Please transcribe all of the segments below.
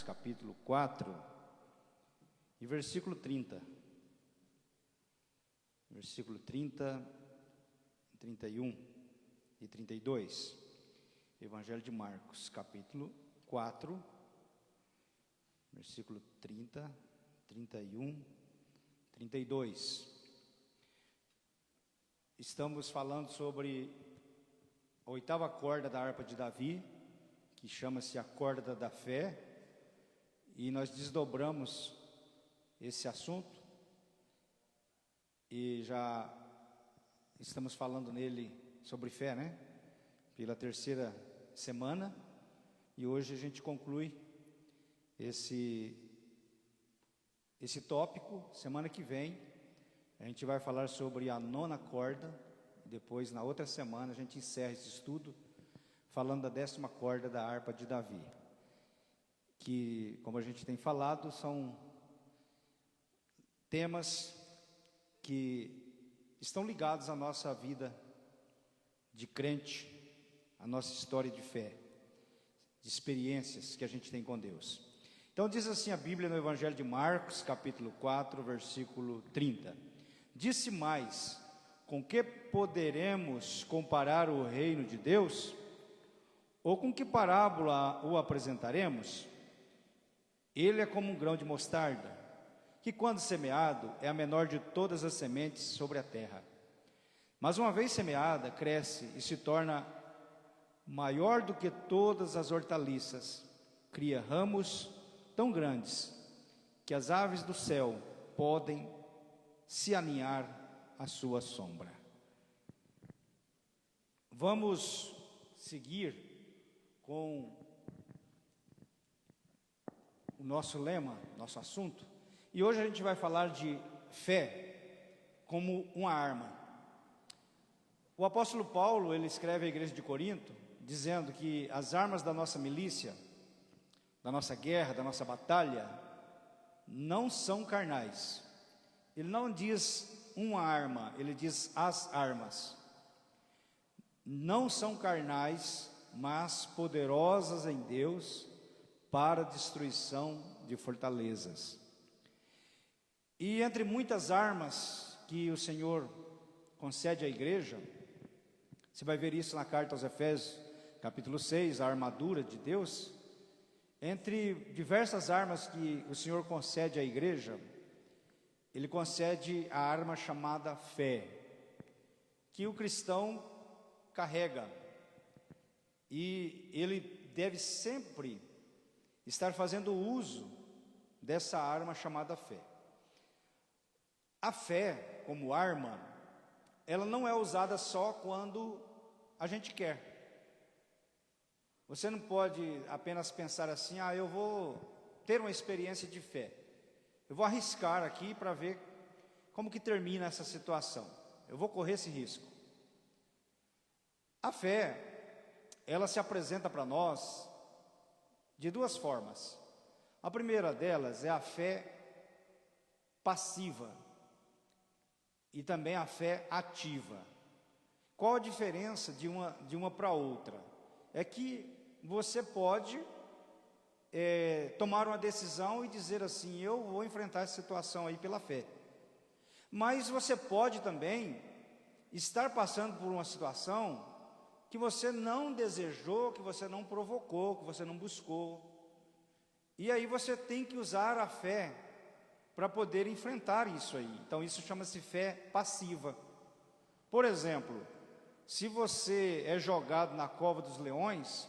capítulo 4, e versículo 30. Versículo 30, 31 e 32. Evangelho de Marcos, capítulo 4, versículo 30, 31, 32. Estamos falando sobre a oitava corda da harpa de Davi, que chama-se a corda da fé, e nós desdobramos esse assunto, e já estamos falando nele sobre fé, né? Pela terceira semana, e hoje a gente conclui esse tópico. Semana que vem a gente vai falar sobre a nona corda, e depois na outra semana a gente encerra esse estudo falando da 10ª corda da harpa de Davi, que, como a gente tem falado, são temas que estão ligados à nossa vida de crente, à nossa história de fé, de experiências que a gente tem com Deus. Então diz assim a Bíblia no Evangelho de Marcos, capítulo 4, versículo 30. Disse mais: com que poderemos comparar o reino de Deus? Ou com que parábola o apresentaremos? Ele é como um grão de mostarda, que quando semeado é a menor de todas as sementes sobre a terra. Mas uma vez semeada, cresce e se torna maior do que todas as hortaliças, cria ramos tão grandes que as aves do céu podem se aninhar à sua sombra. Vamos seguir com o nosso lema, nosso assunto, e hoje a gente vai falar de fé como uma arma. O apóstolo Paulo, ele escreve à igreja de Corinto, dizendo que as armas da nossa milícia, da nossa guerra, da nossa batalha, não são carnais. Ele não diz uma arma, ele diz as armas. Não são carnais, mas poderosas em Deus para a destruição de fortalezas. E entre muitas armas que o Senhor concede à igreja, você vai ver isso na carta aos Efésios, capítulo 6, a armadura de Deus. Entre diversas armas que o Senhor concede à igreja, Ele concede a arma chamada fé, que o cristão carrega, e ele deve sempre estar fazendo uso dessa arma chamada fé. A fé, como arma, ela não é usada só quando a gente quer. Você não pode apenas pensar assim: eu vou ter uma experiência de fé, eu vou arriscar aqui para ver como que termina essa situação, eu vou correr esse risco. A fé, ela se apresenta para nós de duas formas. A primeira delas é a fé passiva e também a fé ativa. Qual a diferença de uma para outra? É que você pode tomar uma decisão e dizer assim: eu vou enfrentar essa situação aí pela fé. Mas você pode também estar passando por uma situação que você não desejou, que você não provocou, que você não buscou. E aí você tem que usar a fé para poder enfrentar isso aí. Então isso chama-se fé passiva. Por exemplo, se você é jogado na cova dos leões,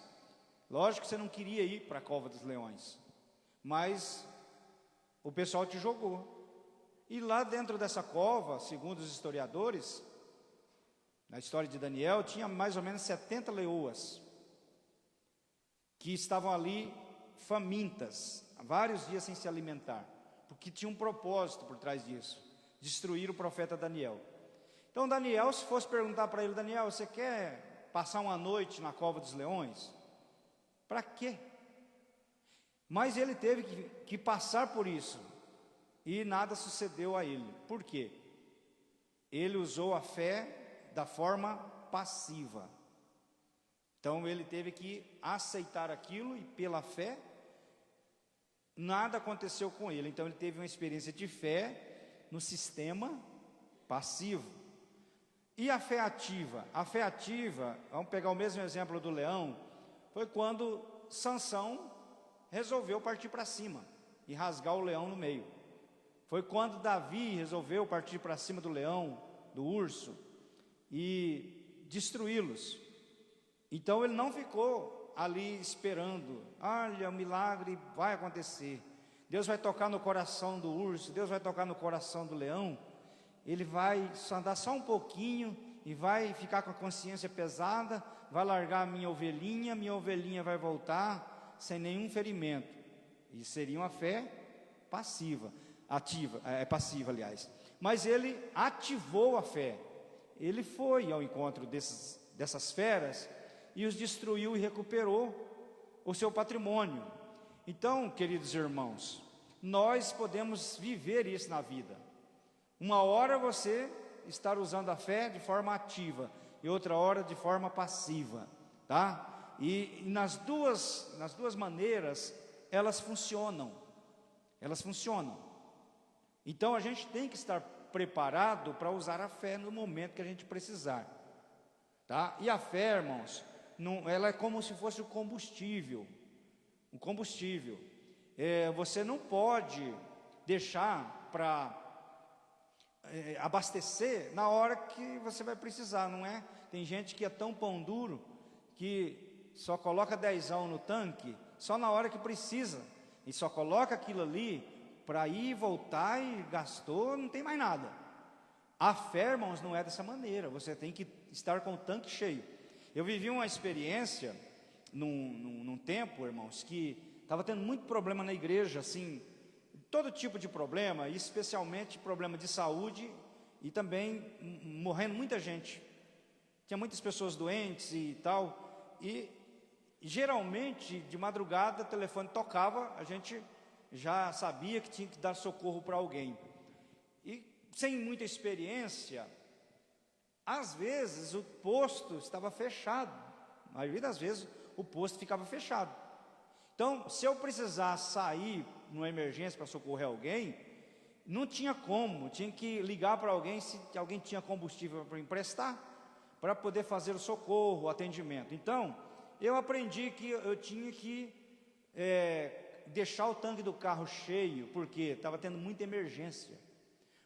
lógico que você não queria ir para a cova dos leões, mas o pessoal te jogou. E lá dentro dessa cova, segundo os historiadores, na história de Daniel, tinha mais ou menos 70 leoas que estavam ali famintas, há vários dias sem se alimentar, porque tinha um propósito por trás disso: destruir o profeta Daniel. Então Daniel, se fosse perguntar para ele: Daniel, você quer passar uma noite na cova dos leões? Para quê? Mas ele teve que passar por isso, e nada sucedeu a ele. Por quê? Ele usou a fé da forma passiva. Então ele teve que aceitar aquilo e pela fé nada aconteceu com ele. Então ele teve uma experiência de fé no sistema passivo. E a fé ativa? A fé ativa, vamos pegar o mesmo exemplo do leão, foi quando Sansão resolveu partir para cima e rasgar o leão no meio. Foi quando Davi resolveu partir para cima do leão, do urso, e destruí-los. Então ele não ficou ali esperando, olha, o milagre vai acontecer, Deus vai tocar no coração do urso, Deus vai tocar no coração do leão. Ele vai andar só um pouquinho e vai ficar com a consciência pesada, vai largar a minha ovelhinha vai voltar sem nenhum ferimento. E seria uma fé passiva, passiva, aliás. Mas ele ativou a fé. Ele foi ao encontro dessas feras e os destruiu e recuperou o seu patrimônio. Então, queridos irmãos, nós podemos viver isso na vida. Uma hora você estar usando a fé de forma ativa e outra hora de forma passiva, tá? E nas duas maneiras elas funcionam. Então a gente tem que estar preparado para usar a fé no momento que a gente precisar, tá? E a fé, irmãos, ela é como se fosse o combustível. Você não pode deixar para abastecer na hora que você vai precisar, não é? Tem gente que é tão pão duro que só coloca 10 no tanque só na hora que precisa, e só coloca aquilo ali para ir, voltar e gastou, não tem mais nada. A fé, irmãos, não é dessa maneira. Você tem que estar com o tanque cheio. Eu vivi uma experiência num tempo, irmãos, que estava tendo muito problema na igreja, assim, todo tipo de problema, especialmente problema de saúde, e também morrendo muita gente. Tinha muitas pessoas doentes e tal, e geralmente de madrugada o telefone tocava, a gente já sabia que tinha que dar socorro para alguém. E sem muita experiência, às vezes o posto estava fechado, a maioria das vezes o posto ficava fechado. Então, se eu precisasse sair numa emergência para socorrer alguém, não tinha como, tinha que ligar para alguém se alguém tinha combustível para emprestar, para poder fazer o socorro, o atendimento. Então, eu aprendi que eu tinha que deixar o tanque do carro cheio, porque estava tendo muita emergência,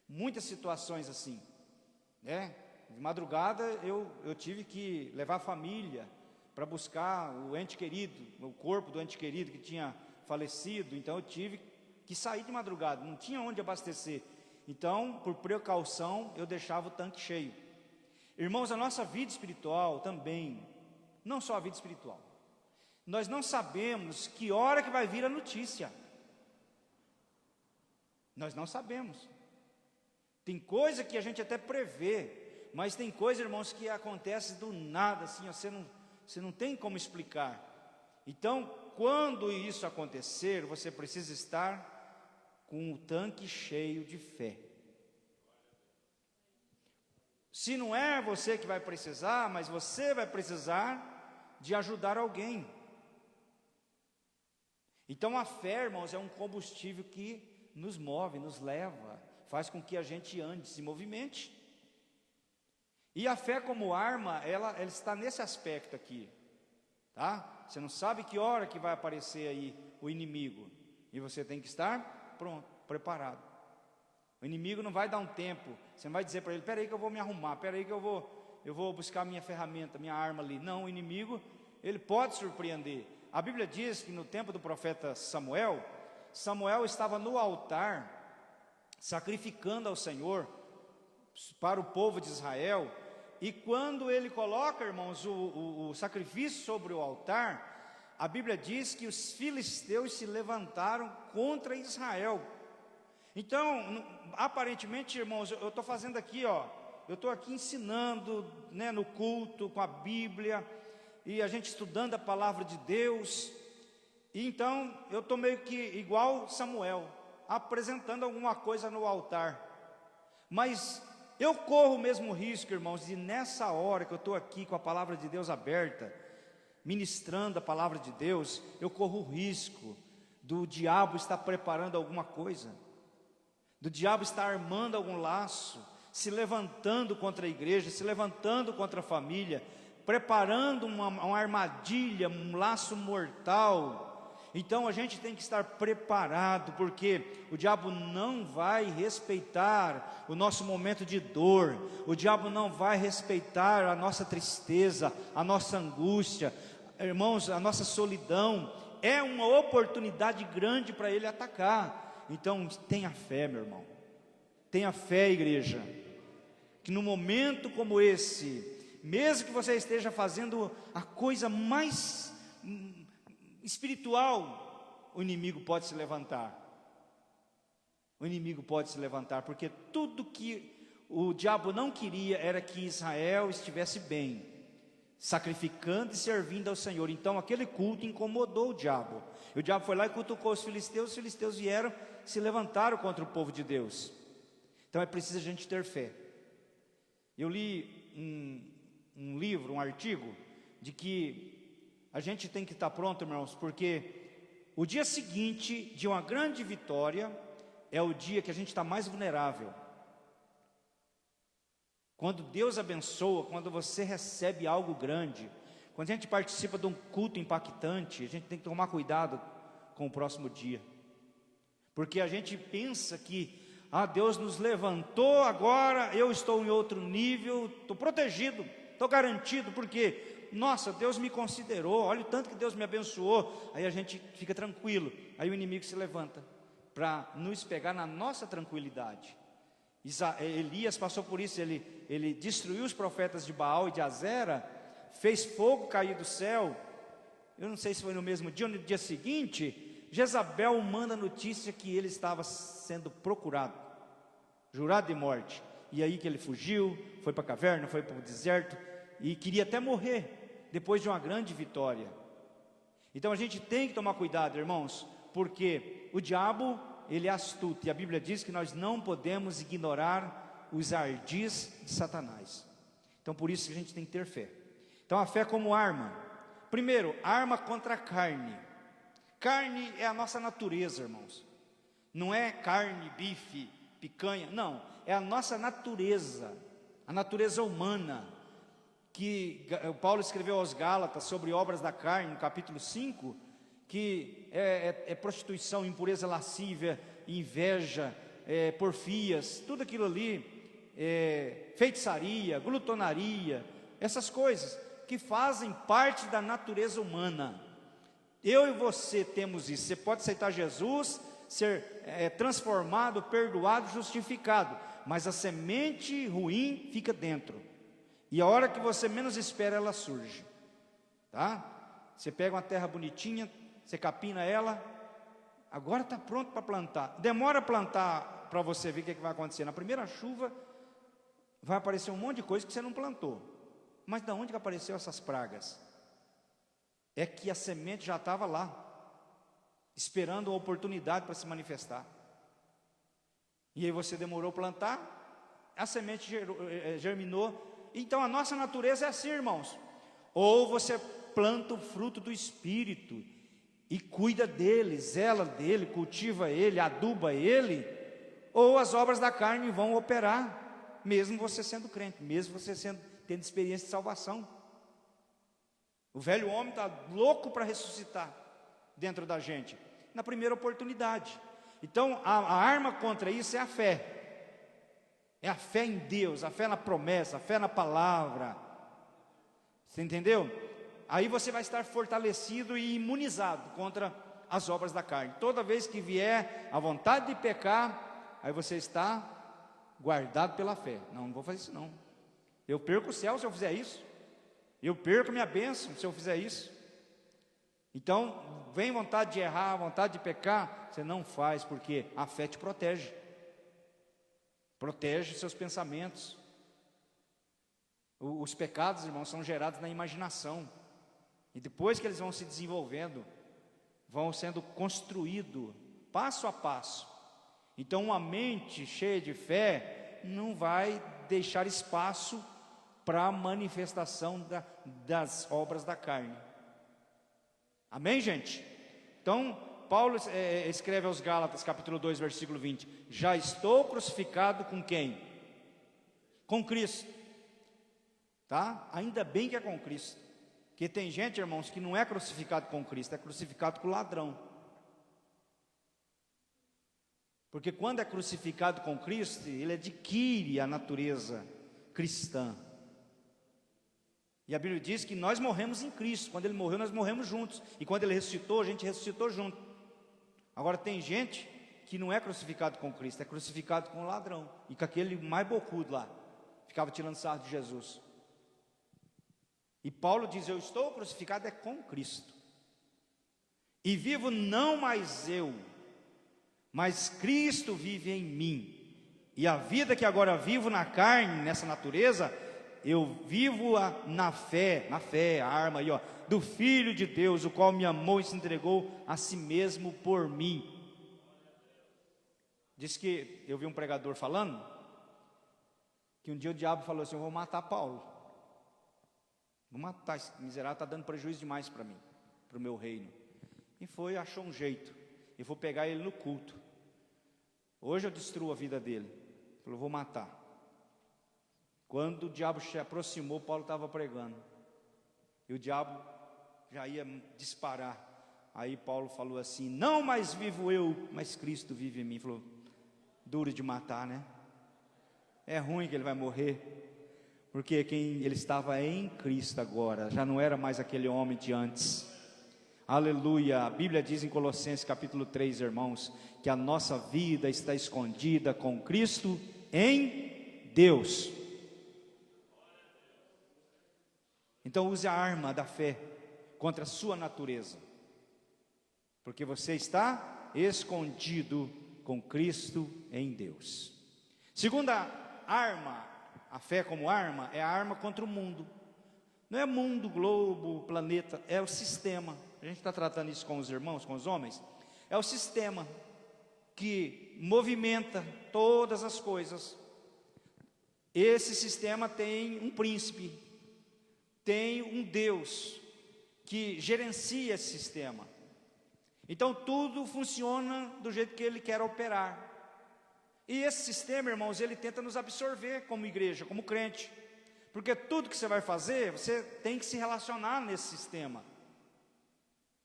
muitas situações assim, né? De madrugada eu tive que levar a família para buscar o ente querido, o corpo do ente querido que tinha falecido. Então eu tive que sair de madrugada, não tinha onde abastecer. Então, por precaução, eu deixava o tanque cheio. Irmãos, a nossa vida espiritual também, não só a vida espiritual, nós não sabemos que hora que vai vir a notícia. Nós não sabemos. Tem coisa que a gente até prevê, mas tem coisa, irmãos, que acontece do nada, assim, você não tem como explicar. Então, quando isso acontecer, você precisa estar com o tanque cheio de fé. Se não é você que vai precisar, mas você vai precisar de ajudar alguém. Então a fé, irmãos, é um combustível que nos move, nos leva, faz com que a gente ande, se movimente. E a fé como arma, ela está nesse aspecto aqui, tá? Você não sabe que hora que vai aparecer aí o inimigo, e você tem que estar pronto, preparado. O inimigo não vai dar um tempo, você não vai dizer para ele, espera aí que eu vou me arrumar, espera aí que eu vou buscar minha ferramenta, minha arma ali. Não, o inimigo, ele pode surpreender. A Bíblia diz que no tempo do profeta Samuel estava no altar, sacrificando ao Senhor, para o povo de Israel, e quando ele coloca, irmãos, o sacrifício sobre o altar, a Bíblia diz que os filisteus se levantaram contra Israel. Então, aparentemente, irmãos, eu estou fazendo aqui, eu estou aqui ensinando, né, no culto, com a Bíblia, e a gente estudando a palavra de Deus, e então eu estou meio que igual Samuel, apresentando alguma coisa no altar, mas eu corro o mesmo risco, irmãos, de nessa hora que eu estou aqui com a palavra de Deus aberta, ministrando a palavra de Deus, eu corro o risco do diabo estar preparando alguma coisa, do diabo estar armando algum laço, se levantando contra a igreja, se levantando contra a família, preparando uma armadilha, um laço mortal. Então a gente tem que estar preparado, porque o diabo não vai respeitar o nosso momento de dor, o diabo não vai respeitar a nossa tristeza, a nossa angústia, irmãos, a nossa solidão. É uma oportunidade grande para ele atacar. Então tenha fé, meu irmão, tenha fé, igreja, que no momento como esse, mesmo que você esteja fazendo a coisa mais espiritual, o inimigo pode se levantar. O inimigo pode se levantar, porque tudo que o diabo não queria era que Israel estivesse bem, sacrificando e servindo ao Senhor. Então aquele culto incomodou o diabo. E o diabo foi lá e cutucou os filisteus vieram, se levantaram contra o povo de Deus. Então é preciso a gente ter fé. Eu li um livro, um artigo, de que a gente tem que estar pronto, irmãos, porque o dia seguinte de uma grande vitória é o dia que a gente está mais vulnerável. Quando Deus abençoa, quando você recebe algo grande, quando a gente participa de um culto impactante, a gente tem que tomar cuidado com o próximo dia, porque a gente pensa que Deus nos levantou, agora eu estou em outro nível, estou protegido, estou garantido, porque nossa, Deus me considerou, olha o tanto que Deus me abençoou. Aí a gente fica tranquilo, aí o inimigo se levanta para nos pegar na nossa tranquilidade. Elias passou por isso, ele destruiu os profetas de Baal e de Azera, fez fogo cair do céu. Eu não sei se foi no mesmo dia ou no dia seguinte, Jezabel manda notícia que ele estava sendo procurado, jurado de morte. E aí que ele fugiu, foi para a caverna, foi para o deserto, e queria até morrer, depois de uma grande vitória. Então a gente tem que tomar cuidado, irmãos, porque o diabo, ele é astuto, e a Bíblia diz que nós não podemos ignorar os ardis de Satanás. Então por isso que a gente tem que ter fé. Então a fé como arma. Primeiro, arma contra a carne. Carne é a nossa natureza, irmãos. Não é carne, bife, picanha, não, é a nossa natureza, a natureza humana, que Paulo escreveu aos Gálatas sobre obras da carne, no capítulo 5, que é prostituição, impureza lascívia, inveja, porfias, tudo aquilo ali, feitiçaria, glutonaria, essas coisas que fazem parte da natureza humana. Eu e você temos isso. Você pode aceitar Jesus, ser transformado, perdoado, justificado, mas a semente ruim fica dentro, e a hora que você menos espera, ela surge, tá? Você pega uma terra bonitinha, você capina ela, agora está pronto para plantar. Demora a plantar para você ver o que vai acontecer. Na primeira chuva vai aparecer um monte de coisa que você não plantou. Mas de onde que apareceu essas pragas? É que a semente já estava lá, esperando a oportunidade para se manifestar. E aí você demorou a plantar, a semente germinou. Então a nossa natureza é assim, irmãos. Ou você planta o fruto do Espírito e cuida dele, zela dele, cultiva ele, aduba ele, ou as obras da carne vão operar, mesmo você sendo crente, mesmo você tendo experiência de salvação. O velho homem está louco para ressuscitar dentro da gente, na primeira oportunidade. Então a arma contra isso é a fé. É a fé em Deus, a fé na promessa, a fé na palavra. Você entendeu? Aí você vai estar fortalecido e imunizado contra as obras da carne. Toda vez que vier a vontade de pecar, aí você está guardado pela fé. Não vou fazer isso não. Eu perco o céu se eu fizer isso. Eu perco a minha bênção se eu fizer isso. Então, vem vontade de errar, vontade de pecar, você não faz, porque a fé te protege. Protege seus pensamentos. Os pecados, irmãos, são gerados na imaginação. E depois que eles vão se desenvolvendo, vão sendo construídos passo a passo. Então uma mente cheia de fé não vai deixar espaço para a manifestação das obras da carne. Amém, gente? Então Paulo escreve aos Gálatas, capítulo 2, versículo 20: já estou crucificado com quem? Com Cristo, tá? Ainda bem que é com Cristo, porque tem gente, irmãos, que não é crucificado com Cristo, é crucificado com o ladrão. Porque quando é crucificado com Cristo, ele adquire a natureza cristã. E a Bíblia diz que nós morremos em Cristo. Quando ele morreu, nós morremos juntos. E quando ele ressuscitou, a gente ressuscitou junto. Agora tem gente que não é crucificado com Cristo, é crucificado com o ladrão. E com aquele mais bocudo lá, ficava tirando sarro de Jesus. E Paulo diz: eu estou crucificado é com Cristo. E vivo não mais eu, mas Cristo vive em mim. E a vida que agora vivo na carne, nessa natureza, eu vivo-a na fé, a arma aí, ó, do Filho de Deus, o qual me amou e se entregou a si mesmo por mim. Diz que eu vi um pregador falando que um dia o diabo falou assim: eu vou matar Paulo, vou matar esse miserável, está dando prejuízo demais para mim, para o meu reino. E foi, achou um jeito: eu vou pegar ele no culto, hoje eu destruo a vida dele. Falou: vou matar. Quando o diabo se aproximou, Paulo estava pregando, e o diabo já ia disparar. Aí Paulo falou assim: não mais vivo eu, mas Cristo vive em mim. Falou: duro de matar, né? É ruim que ele vai morrer, porque quem ele estava em Cristo agora, já não era mais aquele homem de antes. Aleluia. A Bíblia diz em Colossenses capítulo 3, irmãos, que a nossa vida está escondida com Cristo em Deus. Então use a arma da fé contra a sua natureza, porque você está escondido com Cristo em Deus. Segunda arma, a fé como arma, é a arma contra o mundo. Não é mundo, globo, planeta, é o sistema. A gente está tratando isso com os irmãos, com os homens. É o sistema que movimenta todas as coisas. Esse sistema tem um príncipe, tem um Deus que gerencia esse sistema. Então tudo funciona do jeito que Ele quer operar. E esse sistema, irmãos, ele tenta nos absorver como igreja, como crente. Porque tudo que você vai fazer, você tem que se relacionar nesse sistema,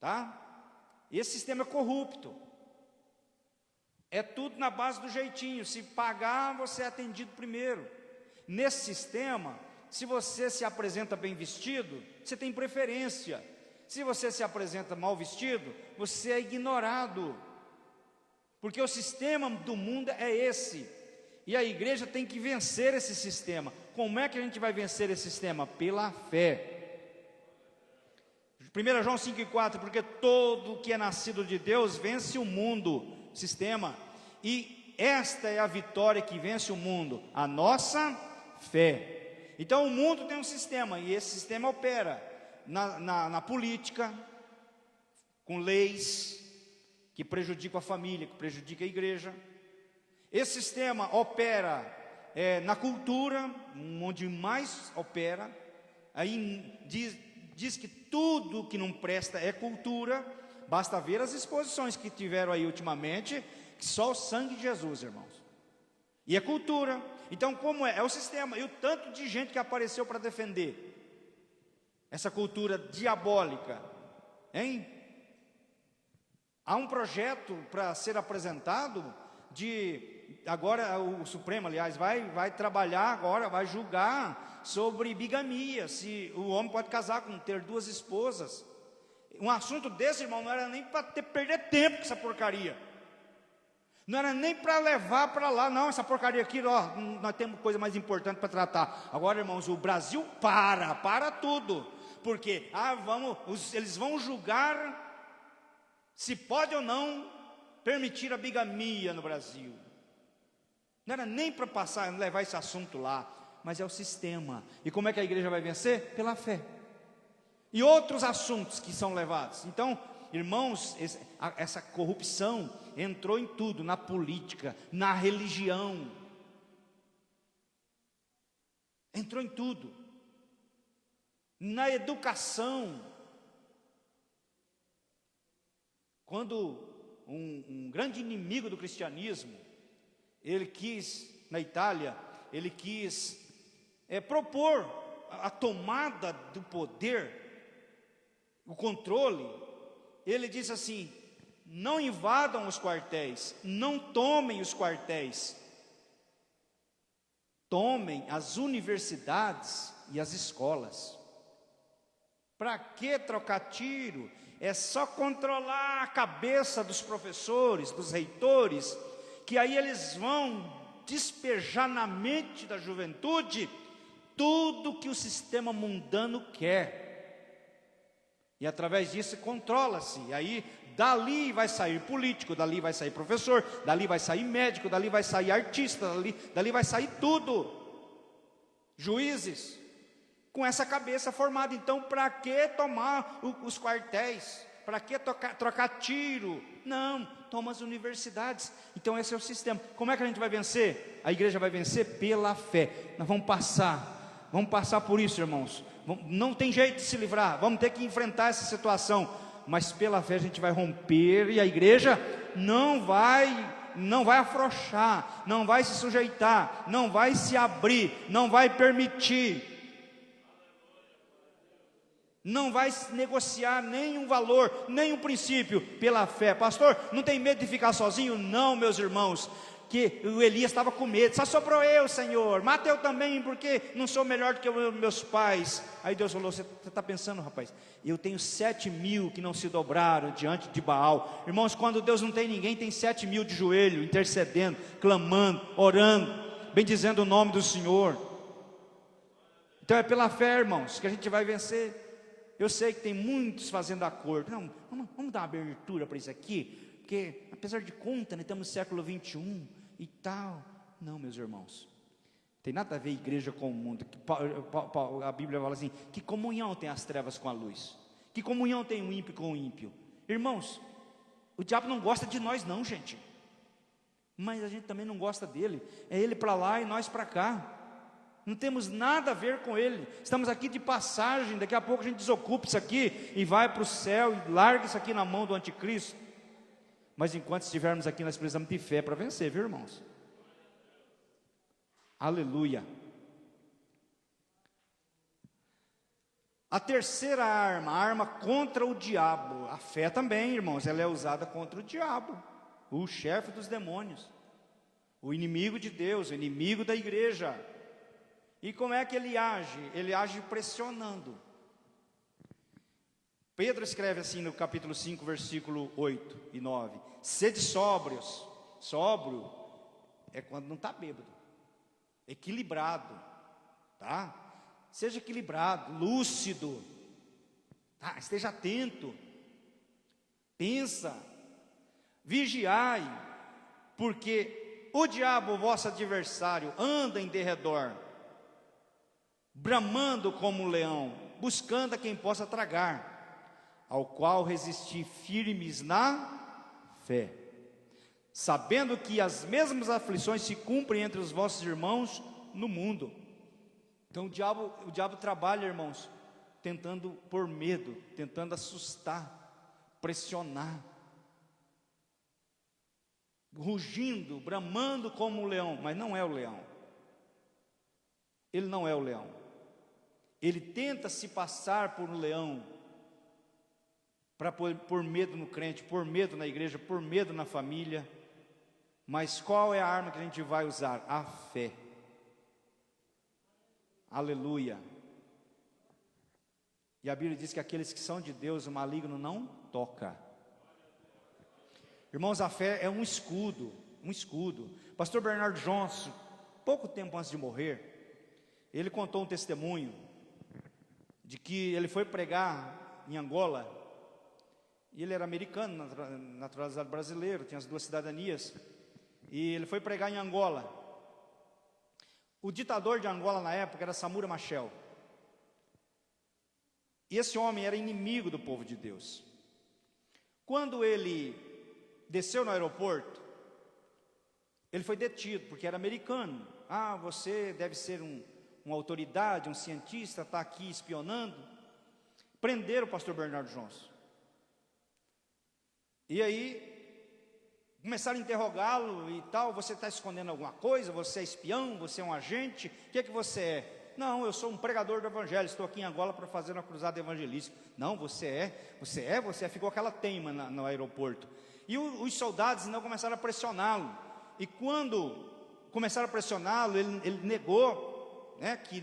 tá? E esse sistema é corrupto. É tudo na base do jeitinho. Se pagar, você é atendido primeiro. Nesse sistema, se você se apresenta bem vestido, você tem preferência. Se você se apresenta mal vestido, você é ignorado. Porque o sistema do mundo é esse. E a igreja tem que vencer esse sistema. Como é que a gente vai vencer esse sistema? Pela fé. 1 João 5,4: porque todo que é nascido de Deus vence o mundo, sistema. E esta é a vitória que vence o mundo, a nossa fé. Então o mundo tem um sistema, e esse sistema opera na política, com leis que prejudicam a família, que prejudicam a igreja. Esse sistema opera na cultura, onde mais opera. Aí diz que tudo que não presta é cultura. Basta ver as exposições que tiveram aí ultimamente, que só o sangue de Jesus, irmãos. E é cultura. Então como é? É o sistema. E o tanto de gente que apareceu para defender essa cultura diabólica, hein? Há um projeto para ser apresentado agora o Supremo, aliás, vai trabalhar agora, vai julgar sobre bigamia, se o homem pode casar com ter duas esposas. Um assunto desse, irmão, não era nem para perder tempo com essa porcaria. Não era nem para levar para lá, não, essa porcaria aqui, ó, nós temos coisa mais importante para tratar. Agora, irmãos, o Brasil para tudo, porque eles vão julgar se pode ou não permitir a bigamia no Brasil. Não era nem para levar esse assunto lá, mas é o sistema. E como é que a igreja vai vencer? Pela fé. E outros assuntos que são levados. Então, irmãos, essa corrupção entrou em tudo, na política, na religião. Entrou em tudo. Na educação. Quando um grande inimigo do cristianismo, ele quis, na Itália, ele quis propor a tomada do poder, o controle. Ele disse assim: não invadam os quartéis, não tomem os quartéis, tomem as universidades e as escolas. Para que trocar tiro? É só controlar a cabeça dos professores, dos reitores, que aí eles vão despejar na mente da juventude tudo que o sistema mundano quer, e através disso controla-se. E aí dali vai sair político, dali vai sair professor, dali vai sair médico, dali vai sair artista, dali vai sair tudo, juízes, com essa cabeça formada. Então, para que tomar os quartéis? Para que trocar tiro? Não, toma as universidades. Então esse é o sistema. Como é que a gente vai vencer? A igreja vai vencer pela fé. Nós vamos passar por isso, irmãos. Não tem jeito de se livrar, vamos ter que enfrentar essa situação, mas pela fé a gente vai romper, e a igreja não vai afrouxar, não vai se sujeitar, não vai se abrir, não vai permitir, não vai negociar nenhum valor, nenhum princípio, pela fé. Pastor, não tem medo de ficar sozinho? Não, meus irmãos, que o Elias estava com medo. Só sobrou eu, Senhor, mata eu também, porque não sou melhor do que meus pais. Aí Deus falou: você está pensando, rapaz, eu tenho 7.000 que não se dobraram diante de Baal. Irmãos, quando Deus não tem ninguém, tem 7.000 de joelho, intercedendo, clamando, orando, bendizendo o nome do Senhor. Então é pela fé, irmãos, que a gente vai vencer. Eu sei que tem muitos fazendo acordo. Não, vamos dar uma abertura para isso aqui, porque apesar de conta, estamos no século 21 e tal. Não, meus irmãos, tem nada a ver igreja com o mundo. A Bíblia fala assim: que comunhão tem as trevas com a luz? Que comunhão tem o ímpio com o ímpio? Irmãos, o diabo não gosta de nós não, gente, mas a gente também não gosta dele. É ele para lá e nós para cá. Não temos nada a ver com ele. Estamos aqui de passagem. Daqui a pouco a gente desocupa isso aqui e vai para o céu e larga isso aqui na mão do anticristo. Mas enquanto estivermos aqui, nós precisamos de fé para vencer, viu, irmãos? Aleluia. A terceira arma, a arma contra o diabo. A fé também, irmãos, ela é usada contra o diabo, o chefe dos demônios, o inimigo de Deus, o inimigo da igreja. E como é que ele age? Ele age pressionando. Pedro escreve assim no capítulo 5, versículo 8 e 9: sede sóbrios. Sóbrio é quando não está bêbado, equilibrado, tá? Seja equilibrado, lúcido, tá? Esteja atento, pensa, vigiai, porque o diabo, vosso adversário, anda em derredor, bramando como um leão, buscando a quem possa tragar, ao qual resisti firmes na fé, sabendo que as mesmas aflições se cumprem entre os vossos irmãos no mundo. Então o diabo trabalha, irmãos, tentando pôr medo, tentando assustar, pressionar, rugindo, bramando como um leão, mas não é o leão. Ele não é o leão. Ele tenta se passar por um leão, para pôr medo no crente, pôr medo na igreja, pôr medo na família. Mas qual é a arma que a gente vai usar? A fé. Aleluia. E a Bíblia diz que aqueles que são de Deus, o maligno não toca. Irmãos, a fé é um escudo, Pastor Bernardo Johnson, pouco tempo antes de morrer, ele contou um testemunho de que ele foi pregar em Angola, e ele era americano, naturalizado brasileiro, tinha as duas cidadanias, e ele foi pregar em Angola. O ditador de Angola na época era Samura Machel, e esse homem era inimigo do povo de Deus. Quando ele desceu no aeroporto, ele foi detido, porque era americano. Você deve ser uma autoridade, um cientista, está aqui espionando. Prenderam o pastor Bernardo Johnson. E aí Começaram a interrogá-lo e tal. Você está escondendo alguma coisa? Você é espião? Você é um agente? O que é que você é? Não, eu sou um pregador do evangelho, estou aqui em Angola para fazer uma cruzada evangelística. Não, você é. Ficou aquela teima no aeroporto. E os soldados então começaram a pressioná-lo. E quando começaram a pressioná-lo, ele negou, né, que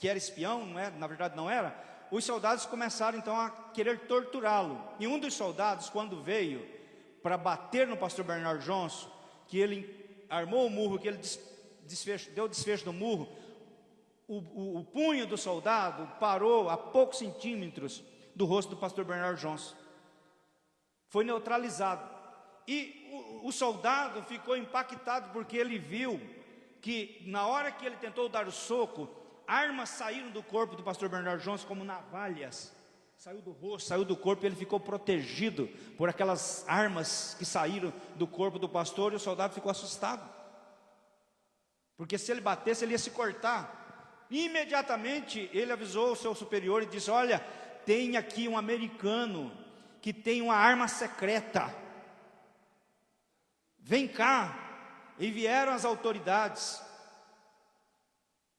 era espião, não era, na verdade não era. Os soldados começaram então a querer torturá-lo. E um dos soldados, quando veio para bater no pastor Bernardo Johnson, que ele armou o murro, que ele deu o desfecho do murro, o punho do soldado parou a poucos centímetros do rosto do pastor Bernardo Johnson. Foi neutralizado. E o soldado ficou impactado, porque ele viu que na hora que ele tentou dar o soco, armas saíram do corpo do pastor Bernardo Johnson como navalhas. Saiu do rosto, saiu do corpo, e ele ficou protegido por aquelas armas que saíram do corpo do pastor, e o soldado ficou assustado. Porque se ele batesse, ele ia se cortar. Imediatamente ele avisou o seu superior e disse: olha, tem aqui um americano que tem uma arma secreta, vem cá. E vieram as autoridades,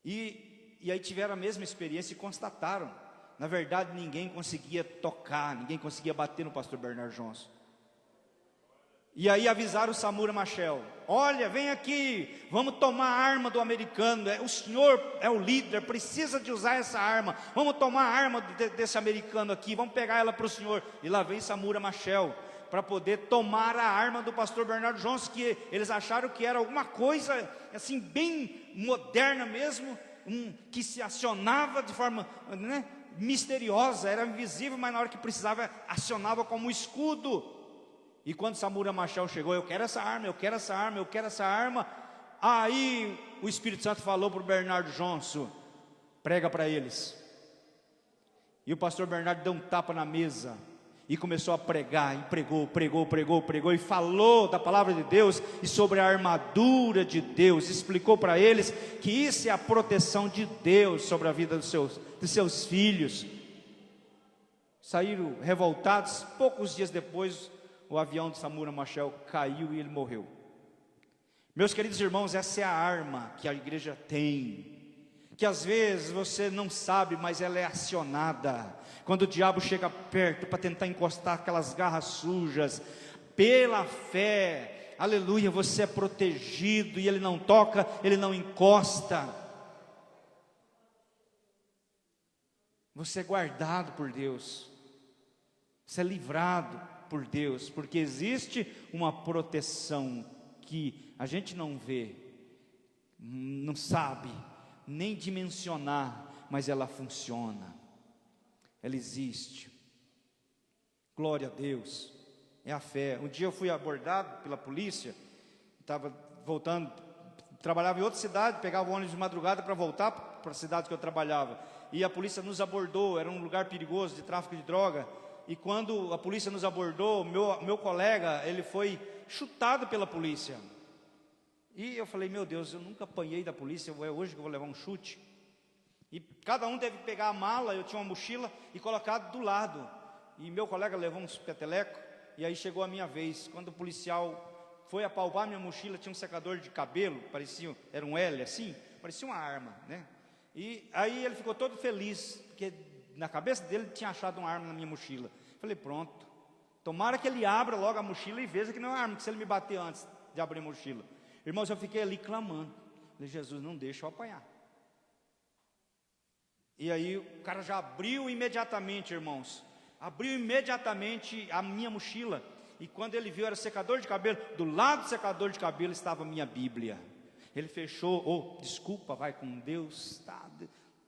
e aí tiveram a mesma experiência e constataram, na verdade ninguém conseguia tocar, ninguém conseguia bater no pastor Bernardo Johnson. E aí avisaram o Samura Machel: olha, vem aqui, vamos tomar a arma do americano, o senhor é o líder, precisa de usar essa arma, vamos tomar a arma desse americano aqui, vamos pegar ela para o senhor. E lá vem Samura Machel para poder tomar a arma do pastor Bernardo Johnson, que eles acharam que era alguma coisa assim bem moderna mesmo, que se acionava de forma, né, misteriosa, era invisível, mas na hora que precisava acionava como escudo. E quando Samura Machel chegou: eu quero essa arma, eu quero essa arma, eu quero essa arma. Aí o Espírito Santo falou para o Bernardo Johnson: prega para eles. E o pastor Bernardo deu um tapa na mesa e começou a pregar, e pregou, e falou da palavra de Deus e sobre a armadura de Deus. Explicou para eles que isso é a proteção de Deus sobre a vida dos seus filhos. Saíram revoltados. Poucos dias depois, o avião de Samura Machel caiu e ele morreu. Meus queridos irmãos, essa é a arma que a igreja tem, que às vezes você não sabe, mas ela é acionada quando o diabo chega perto para tentar encostar aquelas garras sujas. Pela fé, aleluia, você é protegido, e ele não toca, ele não encosta. Você é guardado por Deus, você é livrado por Deus, porque existe uma proteção que a gente não vê, não sabe nem dimensionar, mas ela funciona, ela existe. Glória a Deus, é a fé. Um dia eu fui abordado pela polícia, estava voltando, trabalhava em outra cidade, pegava o ônibus de madrugada para voltar para a cidade que eu trabalhava, e a polícia nos abordou. Era um lugar perigoso de tráfico de droga. E quando a polícia nos abordou, meu colega, ele foi chutado pela polícia. E eu falei: meu Deus, eu nunca apanhei da polícia, é hoje que eu vou levar um chute. E cada um teve que pegar a mala, eu tinha uma mochila, e colocar do lado. E meu colega levou uns petelecos, e aí chegou a minha vez. Quando o policial foi apalpar minha mochila, tinha um secador de cabelo, era um L assim, parecia uma arma, né? E aí ele ficou todo feliz, porque na cabeça dele tinha achado uma arma na minha mochila. Falei: pronto, tomara que ele abra logo a mochila e veja que não é uma arma, que se ele me bater antes de abrir a mochila. Irmãos, eu fiquei ali clamando. Falei: Jesus, não deixa eu apanhar. E aí o cara já abriu imediatamente, irmãos, abriu imediatamente a minha mochila. E quando ele viu, era secador de cabelo, do lado do secador de cabelo estava a minha Bíblia. Ele fechou: desculpa, vai com Deus, tá,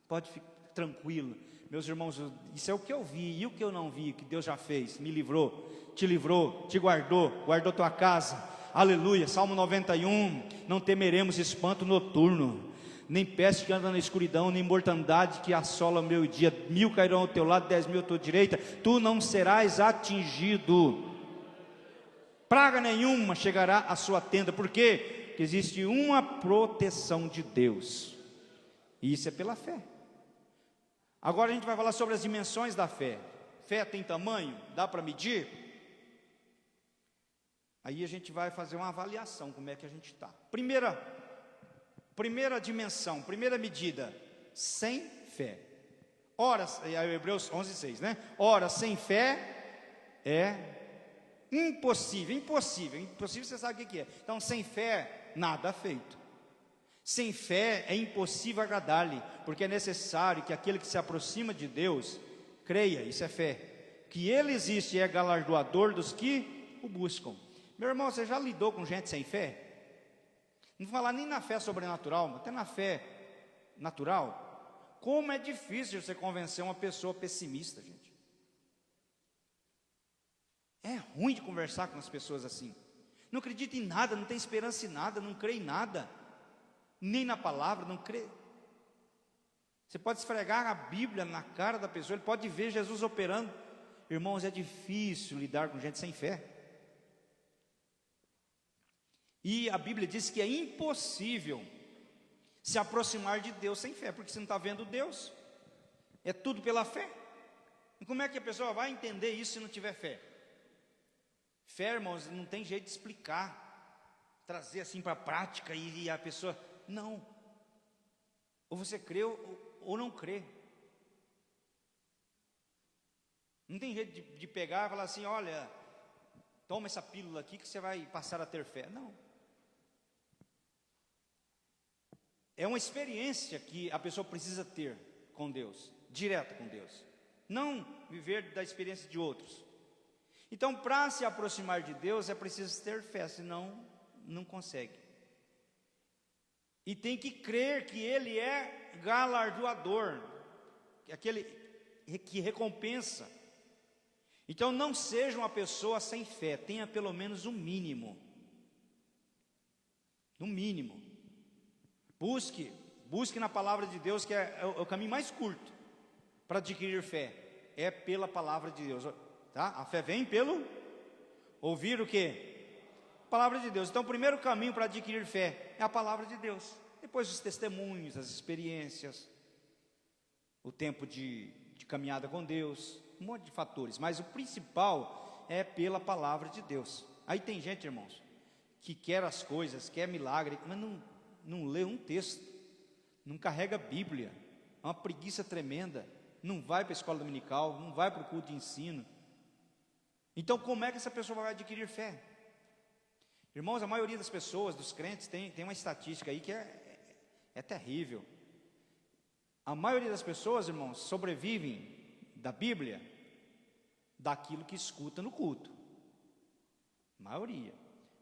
pode ficar tranquilo. Meus irmãos, isso é o que eu vi, e o que eu não vi, que Deus já fez, me livrou, te guardou tua casa, aleluia. Salmo 91, não temeremos espanto noturno, nem peste que anda na escuridão, nem mortandade que assola o meu dia. 1000 cairão ao teu lado, 10.000 à tua direita, tu não serás atingido, praga nenhuma chegará à sua tenda. Por quê? Porque existe uma proteção de Deus, e isso é pela fé. Agora a gente vai falar sobre as dimensões da fé. Fé tem tamanho? Dá para medir? Aí a gente vai fazer uma avaliação, como é que a gente está. Primeira dimensão, primeira medida, sem fé. Ora, Hebreus 11:6, né? Ora, sem fé é impossível, você sabe o que é. Então, sem fé, nada feito. Sem fé é impossível agradar-lhe, porque é necessário que aquele que se aproxima de Deus creia, isso é fé, que Ele existe e é galardoador dos que o buscam. Meu irmão, você já lidou com gente sem fé? Não vou falar nem na fé sobrenatural, mas até na fé natural. Como é difícil você convencer uma pessoa pessimista, gente. É ruim de conversar com as pessoas assim. Não acredita em nada, não tem esperança em nada, não crê em nada, nem na palavra, não crê. Você pode esfregar a Bíblia na cara da pessoa, ele pode ver Jesus operando. Irmãos, é difícil lidar com gente sem fé. E a Bíblia diz que é impossível se aproximar de Deus sem fé, porque você não está vendo Deus. É tudo pela fé. E como é que a pessoa vai entender isso se não tiver fé? Fé, irmãos, não tem jeito de explicar, trazer assim para a prática e a pessoa, não. Ou você crê ou não crê. Não tem jeito de pegar e falar assim, olha, toma essa pílula aqui que você vai passar a ter fé. Não. É uma experiência que a pessoa precisa ter com Deus, direto com Deus. Não viver da experiência de outros. Então, para se aproximar de Deus, é preciso ter fé, senão não consegue. E tem que crer que Ele é galardoador, aquele que recompensa. Então, não seja uma pessoa sem fé, tenha pelo menos um mínimo. No mínimo. Busque na palavra de Deus, que é o caminho mais curto para adquirir fé, é pela palavra de Deus, tá? A fé vem pelo ouvir o quê? Palavra de Deus. Então o primeiro caminho para adquirir fé é a palavra de Deus, depois os testemunhos, as experiências, o tempo de caminhada com Deus, um monte de fatores, mas o principal é pela palavra de Deus. Aí tem gente, irmãos, que quer as coisas, quer milagre, mas não lê um texto, não carrega a Bíblia, é uma preguiça tremenda, não vai para a escola dominical, não vai para o culto de ensino. Então como é que essa pessoa vai adquirir fé? Irmãos, a maioria das pessoas, dos crentes, tem uma estatística aí que é terrível. A maioria das pessoas, irmãos, sobrevivem da Bíblia, daquilo que escuta no culto. A maioria.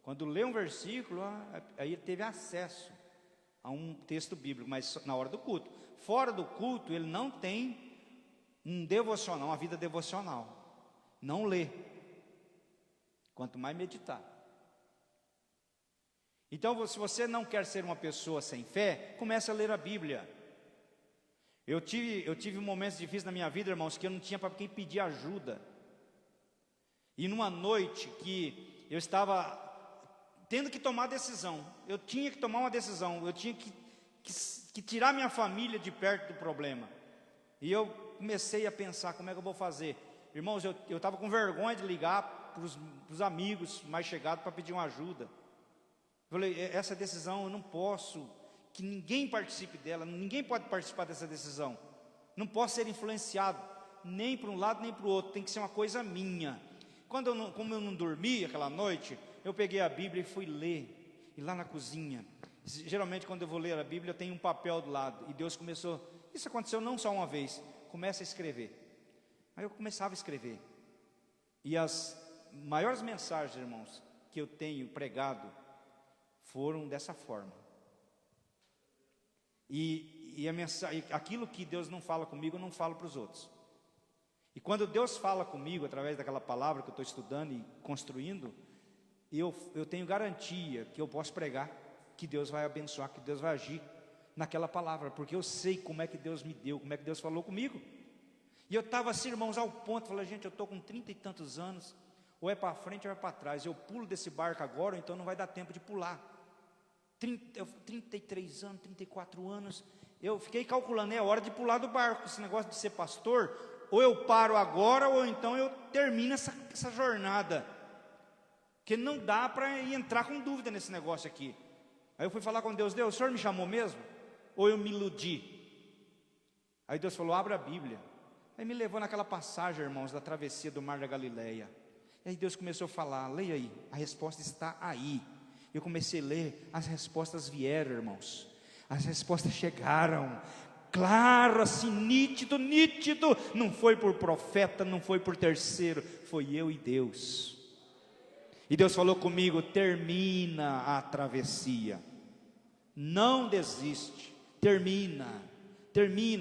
Quando lê um versículo, aí teve acesso a um texto bíblico, mas na hora do culto. Fora do culto, ele não tem um devocional, uma vida devocional. Não lê. Quanto mais meditar. Então, se você não quer ser uma pessoa sem fé, comece a ler a Bíblia. Eu tive momentos difíceis na minha vida, irmãos, que eu não tinha para quem pedir ajuda. E numa noite que eu estava tendo que tomar decisão, eu tinha que tomar uma decisão, eu tinha que tirar minha família de perto do problema. E eu comecei a pensar, como é que eu vou fazer? Irmãos, eu estava com vergonha de ligar para os amigos mais chegados para pedir uma ajuda. Eu falei, essa decisão eu não posso, que ninguém participe dela, ninguém pode participar dessa decisão. Não posso ser influenciado, nem para um lado nem para o outro, tem que ser uma coisa minha. Como eu não dormi aquela noite, eu peguei a Bíblia e fui ler, e lá na cozinha, geralmente quando eu vou ler a Bíblia, eu tenho um papel do lado, e Deus começou, isso aconteceu não só uma vez, começa a escrever. Aí eu começava a escrever, e as maiores mensagens, irmãos, que eu tenho pregado, foram dessa forma. E a mensagem, aquilo que Deus não fala comigo, eu não falo para os outros. E quando Deus fala comigo, através daquela palavra que eu estou estudando e construindo, eu tenho garantia que eu posso pregar, que Deus vai abençoar, que Deus vai agir naquela palavra, porque eu sei como é que Deus me deu, como é que Deus falou comigo. E eu estava assim, irmãos, ao ponto, falei, gente, eu estou com 30 e tantos anos, ou é para frente ou é para trás, eu pulo desse barco agora, então não vai dar tempo de pular. 33 anos, 34 anos, eu fiquei calculando, é hora de pular do barco, esse negócio de ser pastor, ou eu paro agora, ou então eu termino essa jornada. Porque não dá para entrar com dúvida nesse negócio aqui. Aí eu fui falar com Deus: Deus, o Senhor me chamou mesmo? Ou eu me iludi? Aí Deus falou: abra a Bíblia. Aí me levou naquela passagem, irmãos, da travessia do Mar da Galileia. E aí Deus começou a falar: leia aí, a resposta está aí. Eu comecei a ler, as respostas vieram, irmãos. As respostas chegaram, claro, assim, nítido, nítido. Não foi por profeta, não foi por terceiro, foi eu e Deus. E Deus falou comigo: termina a travessia, não desiste, termina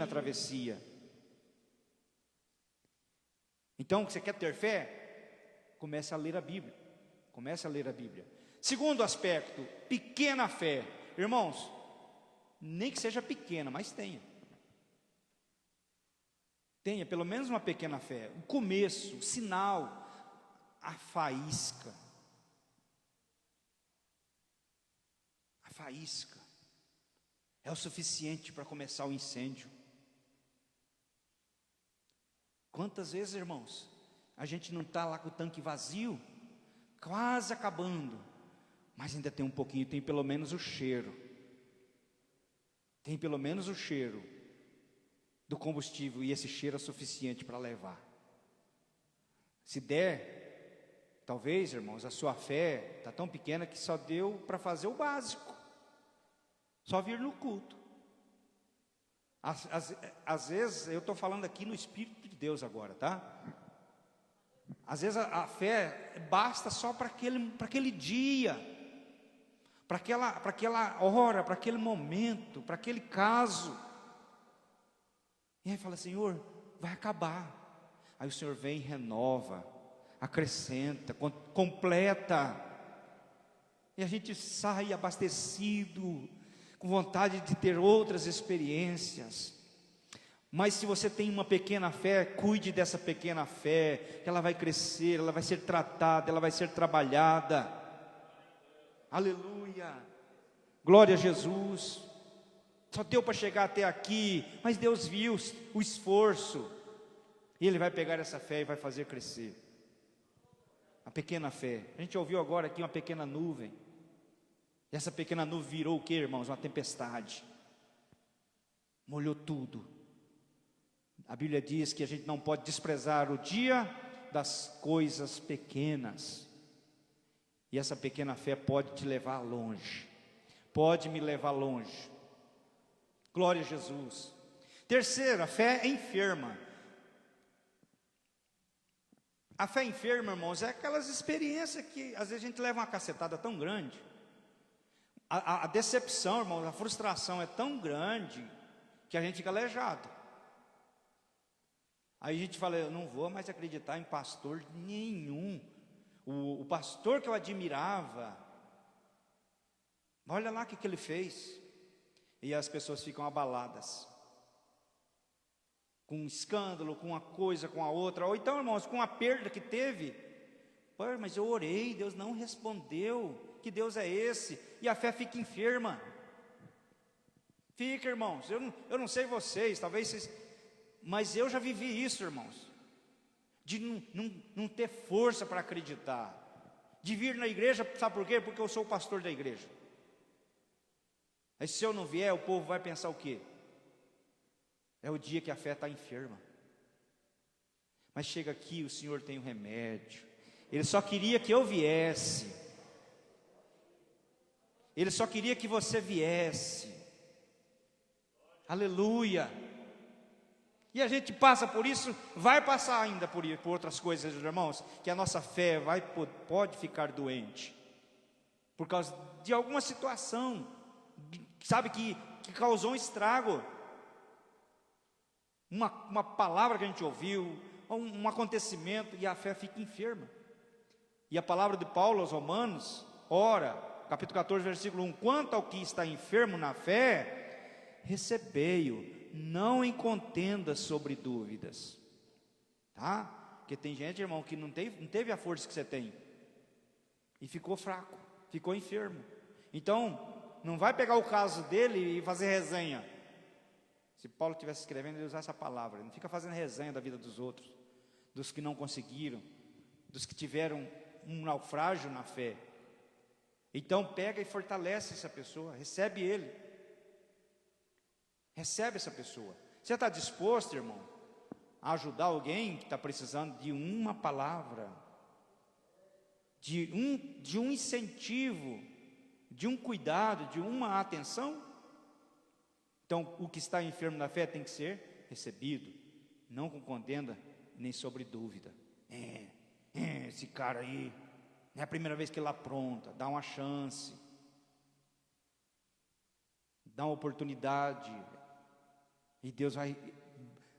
a travessia. Então, você quer ter fé? Comece a ler a Bíblia. Comece a ler a Bíblia. Segundo aspecto, pequena fé. Irmãos, nem que seja pequena, mas tenha. Tenha pelo menos uma pequena fé. O começo, o sinal, a faísca. A faísca é o suficiente para começar o incêndio. Quantas vezes, irmãos, a gente não está lá com o tanque vazio, quase acabando, mas ainda tem um pouquinho, tem pelo menos o cheiro. Tem pelo menos o cheiro do combustível, e esse cheiro é suficiente para levar. Se der, talvez, irmãos, a sua fé está tão pequena que só deu para fazer o básico, só vir no culto. Às vezes, eu estou falando aqui no Espírito de Deus agora, tá? Às vezes a fé basta só para aquele dia, para aquela hora, para aquele momento, para aquele caso. E aí fala: Senhor, vai acabar. Aí o Senhor vem e renova, acrescenta, completa. E a gente sai abastecido, com vontade de ter outras experiências. Mas se você tem uma pequena fé, cuide dessa pequena fé, que ela vai crescer, ela vai ser tratada, ela vai ser trabalhada. Aleluia, glória a Jesus. Só deu para chegar até aqui, mas Deus viu o esforço, e Ele vai pegar essa fé e vai fazer crescer. A pequena fé. A gente ouviu agora aqui uma pequena nuvem. E essa pequena nuvem virou o que, irmãos? Uma tempestade. Molhou tudo. A Bíblia diz que a gente não pode desprezar o dia das coisas pequenas. E essa pequena fé pode te levar longe. Pode me levar longe. Glória a Jesus. Terceira, a fé é enferma. A fé enferma, irmãos, é aquelas experiências que às vezes a gente leva uma cacetada tão grande. A decepção, irmãos, a frustração é tão grande que a gente fica aleijado. Aí a gente fala: eu não vou mais acreditar em pastor nenhum. O pastor que eu admirava, olha lá o que ele fez. E as pessoas ficam abaladas, com um escândalo, com uma coisa, com a outra. Ou então, irmãos, com a perda que teve. Pô, mas eu orei, Deus não respondeu. Que Deus é esse? E a fé fica enferma. Fica, irmãos. Eu não sei vocês, talvez vocês, mas eu já vivi isso, irmãos, de não ter força para acreditar, de vir na igreja. Sabe por quê? Porque eu sou o pastor da igreja. Aí se eu não vier, o povo vai pensar o quê? É o dia que a fé está enferma. Mas chega aqui, o Senhor tem o remédio. Ele só queria que eu viesse. Ele só queria que você viesse. Aleluia. E a gente passa por isso, vai passar ainda por outras coisas, irmãos, que a nossa fé pode ficar doente, por causa de alguma situação, sabe, que causou um estrago. Uma palavra que a gente ouviu, um acontecimento, e a fé fica enferma. E a palavra de Paulo aos Romanos, capítulo 14, versículo 1: quanto ao que está enfermo na fé, recebei-o, não em contenda sobre dúvidas. Tá? Porque tem gente, irmão, que não teve a força que você tem, e ficou fraco, ficou enfermo. Então, não vai pegar o caso dele e fazer resenha. Se Paulo estivesse escrevendo, ele ia usar essa palavra. Ele não fica fazendo resenha da vida dos outros, dos que não conseguiram, dos que tiveram um naufrágio na fé. Então pega e fortalece essa pessoa, recebe ele. Recebe essa pessoa. Você está disposto, irmão, a ajudar alguém que está precisando de uma palavra, de um incentivo, de um cuidado, de uma atenção? Então, o que está enfermo na fé tem que ser recebido, não com contenda, nem sobre dúvida. Esse cara aí, não é a primeira vez que ele apronta, dá uma chance, dá uma oportunidade, e Deus vai,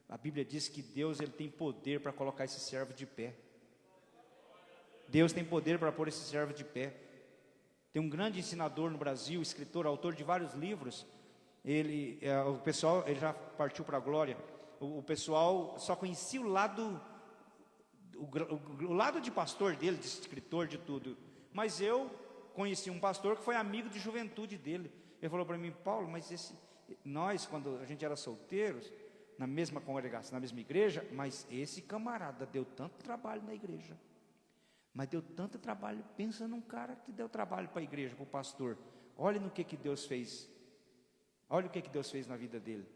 a Bíblia diz que Deus, ele tem poder para colocar esse servo de pé. Deus tem poder para pôr esse servo de pé. Tem um grande ensinador no Brasil, escritor, autor de vários livros. O pessoal, ele já partiu para a glória. O pessoal só conhecia o lado de pastor dele, de escritor, de tudo. Mas eu conheci um pastor que foi amigo de juventude dele. Ele falou para mim: Paulo, mas nós, quando a gente era solteiros, na mesma congregação, na mesma igreja, mas esse camarada deu tanto trabalho na igreja. Mas deu tanto trabalho, pensa num cara que deu trabalho para a igreja, para o pastor. Olha no que Deus fez. Olha o que Deus fez na vida dele.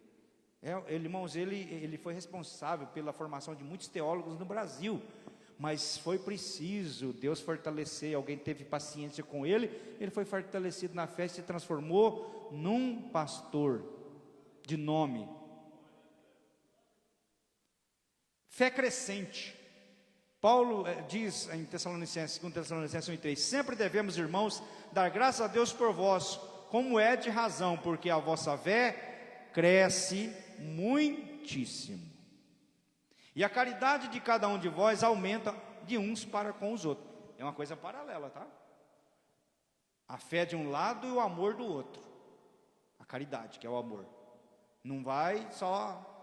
Irmãos, ele foi responsável pela formação de muitos teólogos no Brasil. Mas foi preciso Deus fortalecer. Alguém teve paciência com ele. Ele foi fortalecido na fé e se transformou num pastor de nome. Fé crescente. Paulo diz em Tessalonicenses, 2 Tessalonicenses 1:3: sempre devemos, irmãos, dar graças a Deus por vós, como é de razão, porque a vossa fé cresce muitíssimo, e a caridade de cada um de vós aumenta de uns para com os outros. É uma coisa paralela, tá? A fé de um lado e o amor do outro. A caridade, que é o amor, não vai só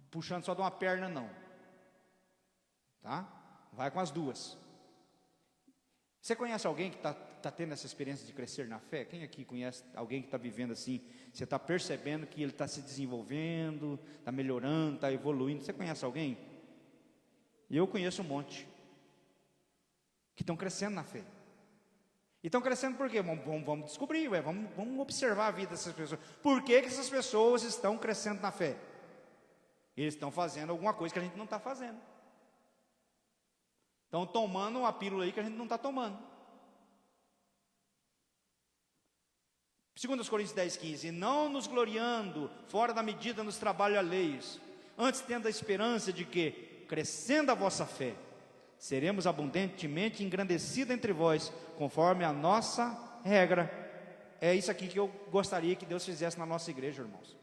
puxando só de uma perna, não. Tá? Vai com as duas. Você conhece alguém que está tendo essa experiência de crescer na fé? Quem aqui conhece alguém que está vivendo assim? Você está percebendo que ele está se desenvolvendo, está melhorando, está evoluindo? Você conhece alguém? Eu conheço um monte que estão crescendo na fé. E estão crescendo por quê? Vamos descobrir, vamos observar a vida dessas pessoas. Por que essas pessoas estão crescendo na fé? Eles estão fazendo alguma coisa que a gente não está fazendo. Estão tomando uma pílula aí que a gente não está tomando. 2 Coríntios 10:15: não nos gloriando fora da medida nos trabalhos alheios, antes tendo a esperança de que, crescendo a vossa fé, seremos abundantemente engrandecidos entre vós, conforme a nossa regra. É isso aqui que eu gostaria que Deus fizesse na nossa igreja, irmãos.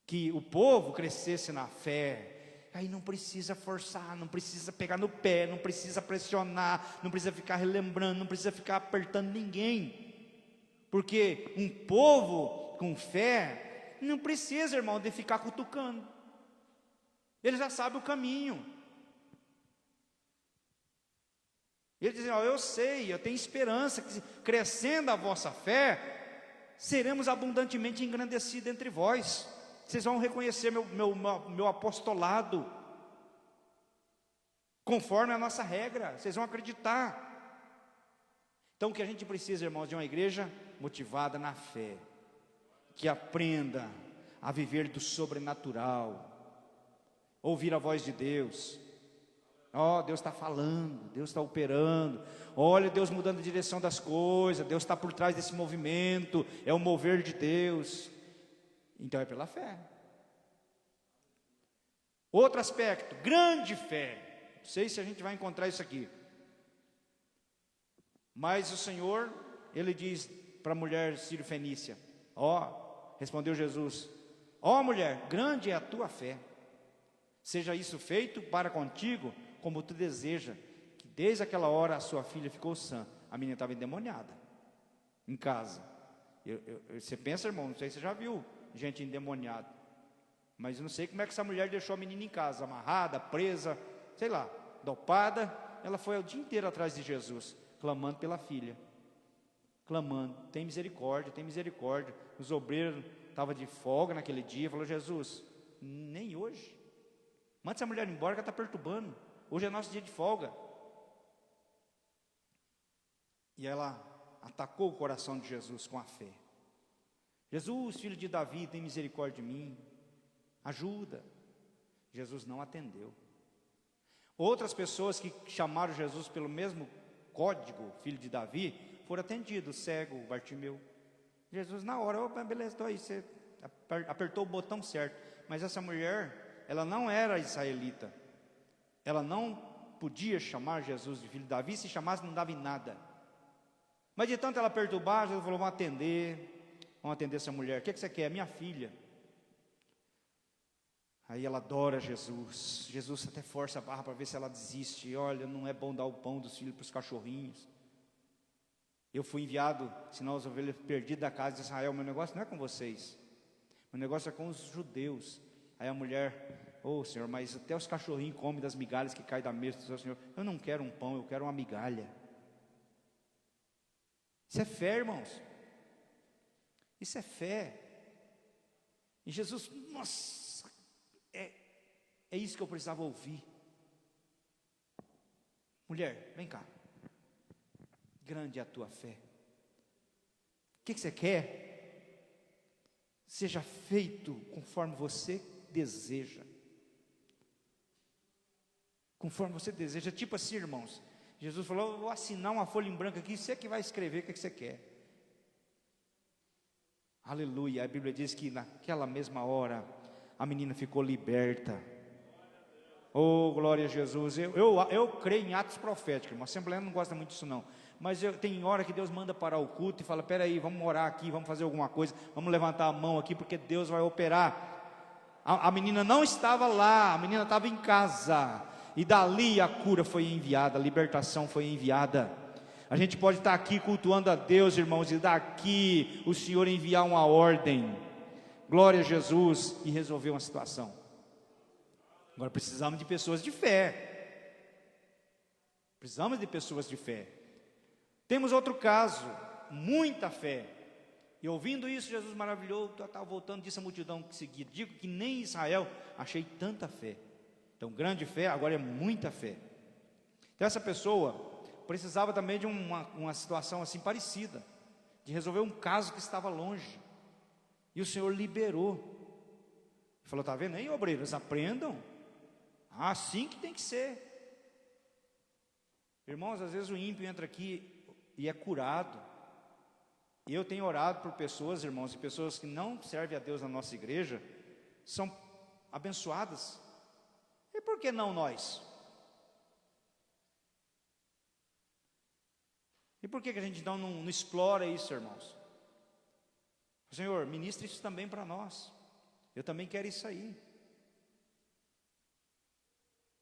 Que o povo crescesse na fé. Aí não precisa forçar, não precisa pegar no pé, não precisa pressionar, não precisa ficar relembrando, não precisa ficar apertando ninguém. Porque um povo com fé não precisa, irmão, de ficar cutucando. Ele já sabe o caminho. Ele diz: eu sei, eu tenho esperança que, crescendo a vossa fé, seremos abundantemente engrandecidos entre vós. Vocês vão reconhecer meu apostolado, conforme a nossa regra. Vocês vão acreditar. Então o que a gente precisa, irmãos, de uma igreja motivada na fé, que aprenda a viver do sobrenatural, ouvir a voz de Deus. Deus está falando, Deus está operando. Olha, Deus mudando a direção das coisas. Deus está por trás desse movimento. É o mover de Deus. Então é pela fé. Outro aspecto, grande fé. Não sei se a gente vai encontrar isso aqui. Mas o Senhor, Ele diz para a mulher sírio-fenícia: respondeu Jesus: mulher, grande é a tua fé. Seja isso feito para contigo como tu deseja. Que desde aquela hora a sua filha ficou sã. A menina estava endemoniada em casa. Você pensa, irmão, não sei se você já viu gente endemoniada, mas eu não sei como é que essa mulher deixou a menina em casa, amarrada, presa, sei lá, dopada. Ela foi o dia inteiro atrás de Jesus, clamando pela filha, clamando: tem misericórdia, tem misericórdia. Os obreiros estavam de folga naquele dia. Falou: Jesus, nem hoje, manda essa mulher embora que ela está perturbando. Hoje é nosso dia de folga. E ela atacou o coração de Jesus com a fé. Jesus, filho de Davi, tem misericórdia de mim, ajuda. Jesus não atendeu. Outras pessoas que chamaram Jesus pelo mesmo código, filho de Davi, foram atendidos, cego, Bartimeu. Jesus na hora, oh, beleza, estou aí, você apertou o botão certo. Mas essa mulher, ela não era israelita, ela não podia chamar Jesus de filho de Davi, se chamasse não dava em nada. Mas de tanto ela perturbar, Jesus falou, vamos atender essa mulher. O que você quer? Minha filha. Aí ela adora Jesus. Jesus até força a barra para ver se ela desiste. Olha, não é bom dar o pão dos filhos para os cachorrinhos. Eu fui enviado, senão as ovelhas perdidas da casa de Israel. Meu negócio não é com vocês, meu negócio é com os judeus. Aí a mulher, ô Senhor, mas até os cachorrinhos comem das migalhas que caem da mesa do seu Senhor. Eu não quero um pão, eu quero uma migalha. Isso é fé, irmãos. Isso é fé. E Jesus, nossa, é isso que eu precisava ouvir. Mulher, vem cá. Grande é a tua fé. O que você quer? Seja feito conforme você deseja. Conforme você deseja. Tipo assim, irmãos, Jesus falou, eu vou assinar uma folha em branco aqui, você que vai escrever o que você quer. Aleluia. A Bíblia diz que naquela mesma hora a menina ficou liberta. Oh, glória a Jesus. Eu creio em atos proféticos, irmão. A Assembleia não gosta muito disso não. Mas tem hora que Deus manda parar o culto e fala, peraí, vamos orar aqui, vamos fazer alguma coisa, vamos levantar a mão aqui, porque Deus vai operar. A menina não estava lá, a menina estava em casa, e dali a cura foi enviada, a libertação foi enviada. A gente pode estar aqui cultuando a Deus, irmãos, e daqui o Senhor enviar uma ordem, glória a Jesus, e resolver uma situação. Agora precisamos de pessoas de fé. Precisamos de pessoas de fé. Temos outro caso, muita fé. E ouvindo isso, Jesus maravilhou, estava voltando, disse a multidão que seguia, digo que nem em Israel achei tanta fé. Então grande fé, agora é muita fé. Então essa pessoa precisava também de uma situação assim parecida, de resolver um caso que estava longe. E o Senhor liberou. Falou, está vendo aí, obreiros, aprendam. Assim que tem que ser. Irmãos, às vezes o ímpio entra aqui e é curado. E eu tenho orado por pessoas, irmãos, e pessoas que não servem a Deus na nossa igreja, são abençoadas. E por que não nós? E por que a gente então não explora isso, irmãos? Senhor, ministra isso também para nós. Eu também quero isso aí.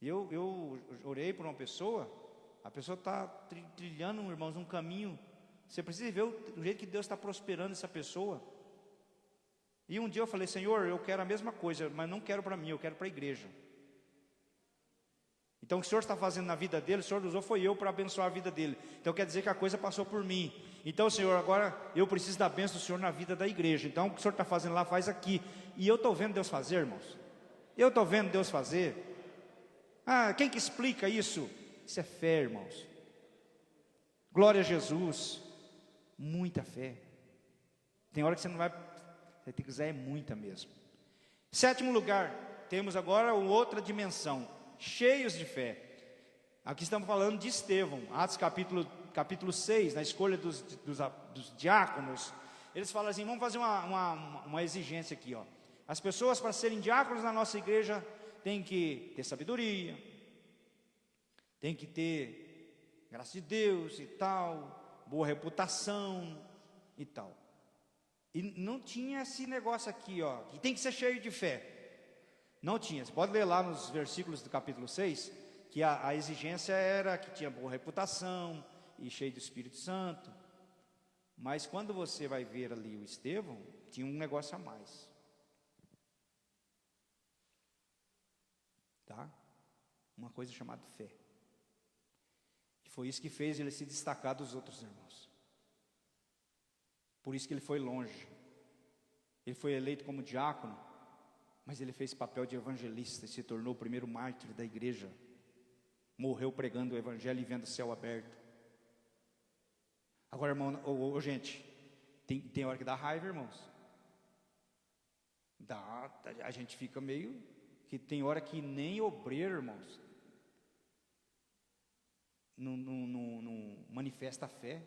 Eu orei por uma pessoa, a pessoa está trilhando, irmãos, um caminho. Você precisa ver o jeito que Deus está prosperando essa pessoa. E um dia eu falei, Senhor, eu quero a mesma coisa, mas não quero para mim, eu quero para a igreja. Então o que o Senhor está fazendo na vida dele, o Senhor usou foi eu para abençoar a vida dele. Então quer dizer que a coisa passou por mim. Então Senhor, agora eu preciso da bênção do Senhor na vida da igreja. Então o que o Senhor está fazendo lá, faz aqui. E eu estou vendo Deus fazer, irmãos. Eu estou vendo Deus fazer. Quem que explica isso? Isso é fé, irmãos. Glória a Jesus. Muita fé. Tem hora que você não vai, você tem que usar muita mesmo. Sétimo lugar, temos agora outra dimensão, cheios de fé. Aqui estamos falando de Estevão, Atos capítulo 6, na escolha dos diáconos. Eles falam assim, vamos fazer uma exigência aqui, ó. As pessoas para serem diáconos na nossa igreja têm que ter sabedoria, tem que ter graça de Deus e tal, boa reputação e tal. E não tinha esse negócio aqui, ó, que tem que ser cheio de fé. Não tinha. Você pode ler lá nos versículos do capítulo 6, que a exigência era que tinha boa reputação e cheio do Espírito Santo. Mas quando você vai ver ali o Estevão, tinha um negócio a mais. Tá? Uma coisa chamada fé. E foi isso que fez ele se destacar dos outros irmãos. Por isso que ele foi longe. Ele foi eleito como diácono, mas ele fez papel de evangelista e se tornou o primeiro mártir da igreja. Morreu pregando o evangelho e vendo o céu aberto. Agora, irmão, gente, tem hora que dá raiva, irmãos. A gente fica meio, que tem hora que nem obreiro, irmãos, não manifesta a fé.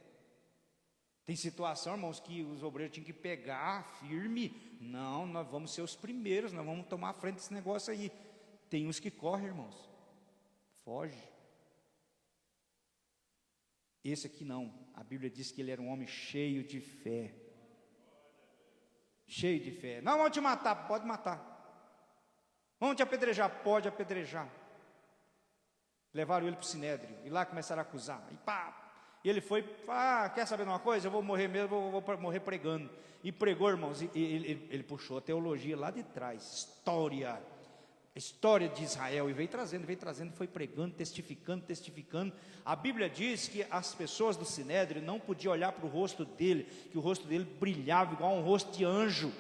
Tem situação, irmãos, que os obreiros tinham que pegar firme. Não, nós vamos ser os primeiros, nós vamos tomar a frente desse negócio aí. Tem uns que correm, irmãos, foge. Esse aqui não, a Bíblia diz que ele era um homem cheio de fé. Cheio de fé. Não, vamos te matar, pode matar. Vamos te apedrejar, pode apedrejar. Levaram ele para o Sinédrio, e lá começaram a acusar, e pá, e ele foi, quer saber de uma coisa? Eu vou morrer mesmo, vou morrer pregando. E pregou, irmãos, e ele puxou a teologia lá de trás, história de Israel, e veio trazendo, foi pregando, testificando. A Bíblia diz que as pessoas do Sinédrio não podiam olhar para o rosto dele, que o rosto dele brilhava igual um rosto de anjo.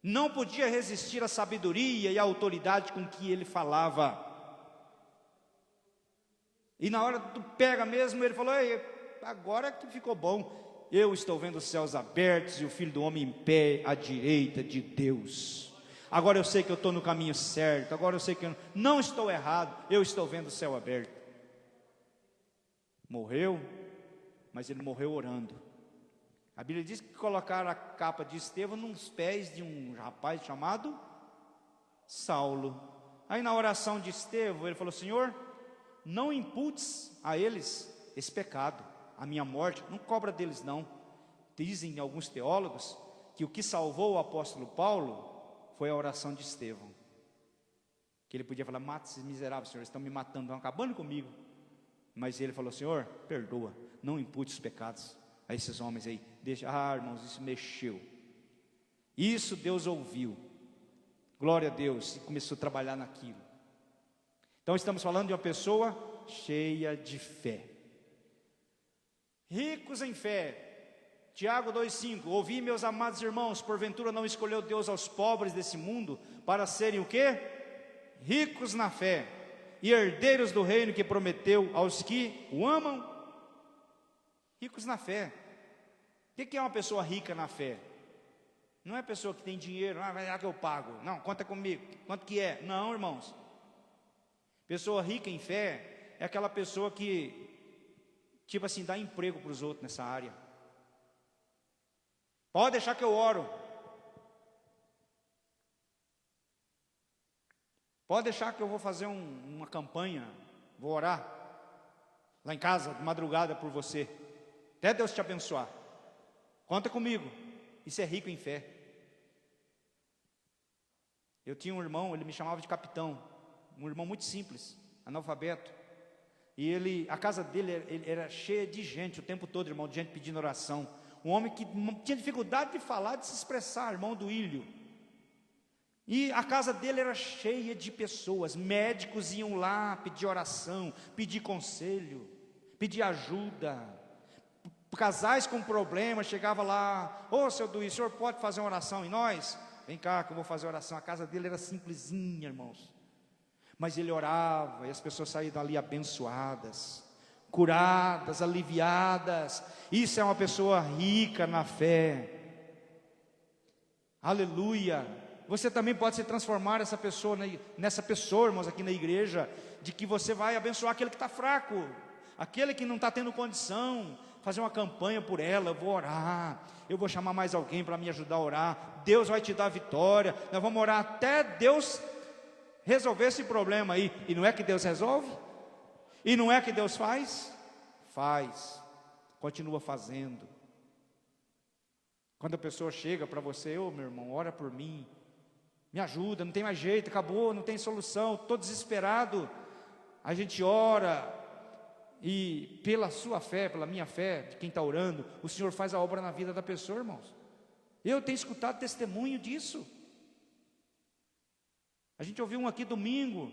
Não podia resistir à sabedoria e à autoridade com que ele falava. E na hora do pega mesmo, ele falou: ei, agora que ficou bom, eu estou vendo os céus abertos e o Filho do Homem em pé à direita de Deus. Agora eu sei que eu estou no caminho certo, agora eu sei que eu não estou errado, eu estou vendo o céu aberto. Morreu, mas ele morreu orando. A Bíblia diz que colocaram a capa de Estevão nos pés de um rapaz chamado Saulo. Aí na oração de Estevão, ele falou: Senhor, não imputes a eles esse pecado, a minha morte, não cobra deles não. Dizem alguns teólogos que o que salvou o apóstolo Paulo foi a oração de Estevão, que ele podia falar: mata esses miseráveis, Senhor, eles estão me matando, estão acabando comigo. Mas ele falou: Senhor, perdoa, não impute os pecados a esses homens aí. Deixa. Irmãos, isso mexeu. Isso Deus ouviu. Glória a Deus. E começou a trabalhar naquilo. Então estamos falando de uma pessoa cheia de fé. Ricos em fé. Tiago 2,5: ouvi, meus amados irmãos, porventura não escolheu Deus aos pobres desse mundo para serem o quê? Ricos na fé e herdeiros do reino que prometeu aos que o amam. Ricos na fé. O que é uma pessoa rica na fé? Não é a pessoa que tem dinheiro, vai lá que eu pago, não, conta comigo, quanto que é? Não, irmãos. Pessoa rica em fé é aquela pessoa que, tipo assim, dá emprego para os outros nessa área. Pode deixar que eu oro. Pode deixar que eu vou fazer uma campanha, vou orar lá em casa, de madrugada por você, até Deus te abençoar. Conta comigo. Isso é rico em fé. Eu tinha um irmão, ele me chamava de capitão, um irmão muito simples, analfabeto. E a casa dele ele era cheia de gente o tempo todo, irmão, de gente pedindo oração. Um homem que tinha dificuldade de falar, de se expressar, irmão do Ilho. E a casa dele era cheia de pessoas, médicos iam lá pedir oração, pedir conselho, pedir ajuda. Casais com problemas, chegava lá: ô seu Duís, o senhor pode fazer uma oração em nós? Vem cá que eu vou fazer oração. A casa dele era simplesinha, irmãos, mas ele orava e as pessoas saíam dali abençoadas, curadas, aliviadas. Isso é uma pessoa rica na fé. Aleluia. Você também pode se transformar nessa pessoa, irmãos, aqui na igreja, de que você vai abençoar aquele que está fraco, aquele que não está tendo condição, fazer uma campanha por ela. Eu vou orar, eu vou chamar mais alguém para me ajudar a orar, Deus vai te dar vitória, nós vamos orar até Deus resolver esse problema aí. E não é que Deus resolve? E não é que Deus faz? Faz, continua fazendo. Quando a pessoa chega para você: ô meu irmão, ora por mim, me ajuda, não tem mais jeito, acabou, não tem solução, estou desesperado. A gente ora, e pela sua fé, pela minha fé, de quem está orando, o Senhor faz a obra na vida da pessoa, irmãos. Eu tenho escutado testemunho disso. A gente ouviu um aqui domingo,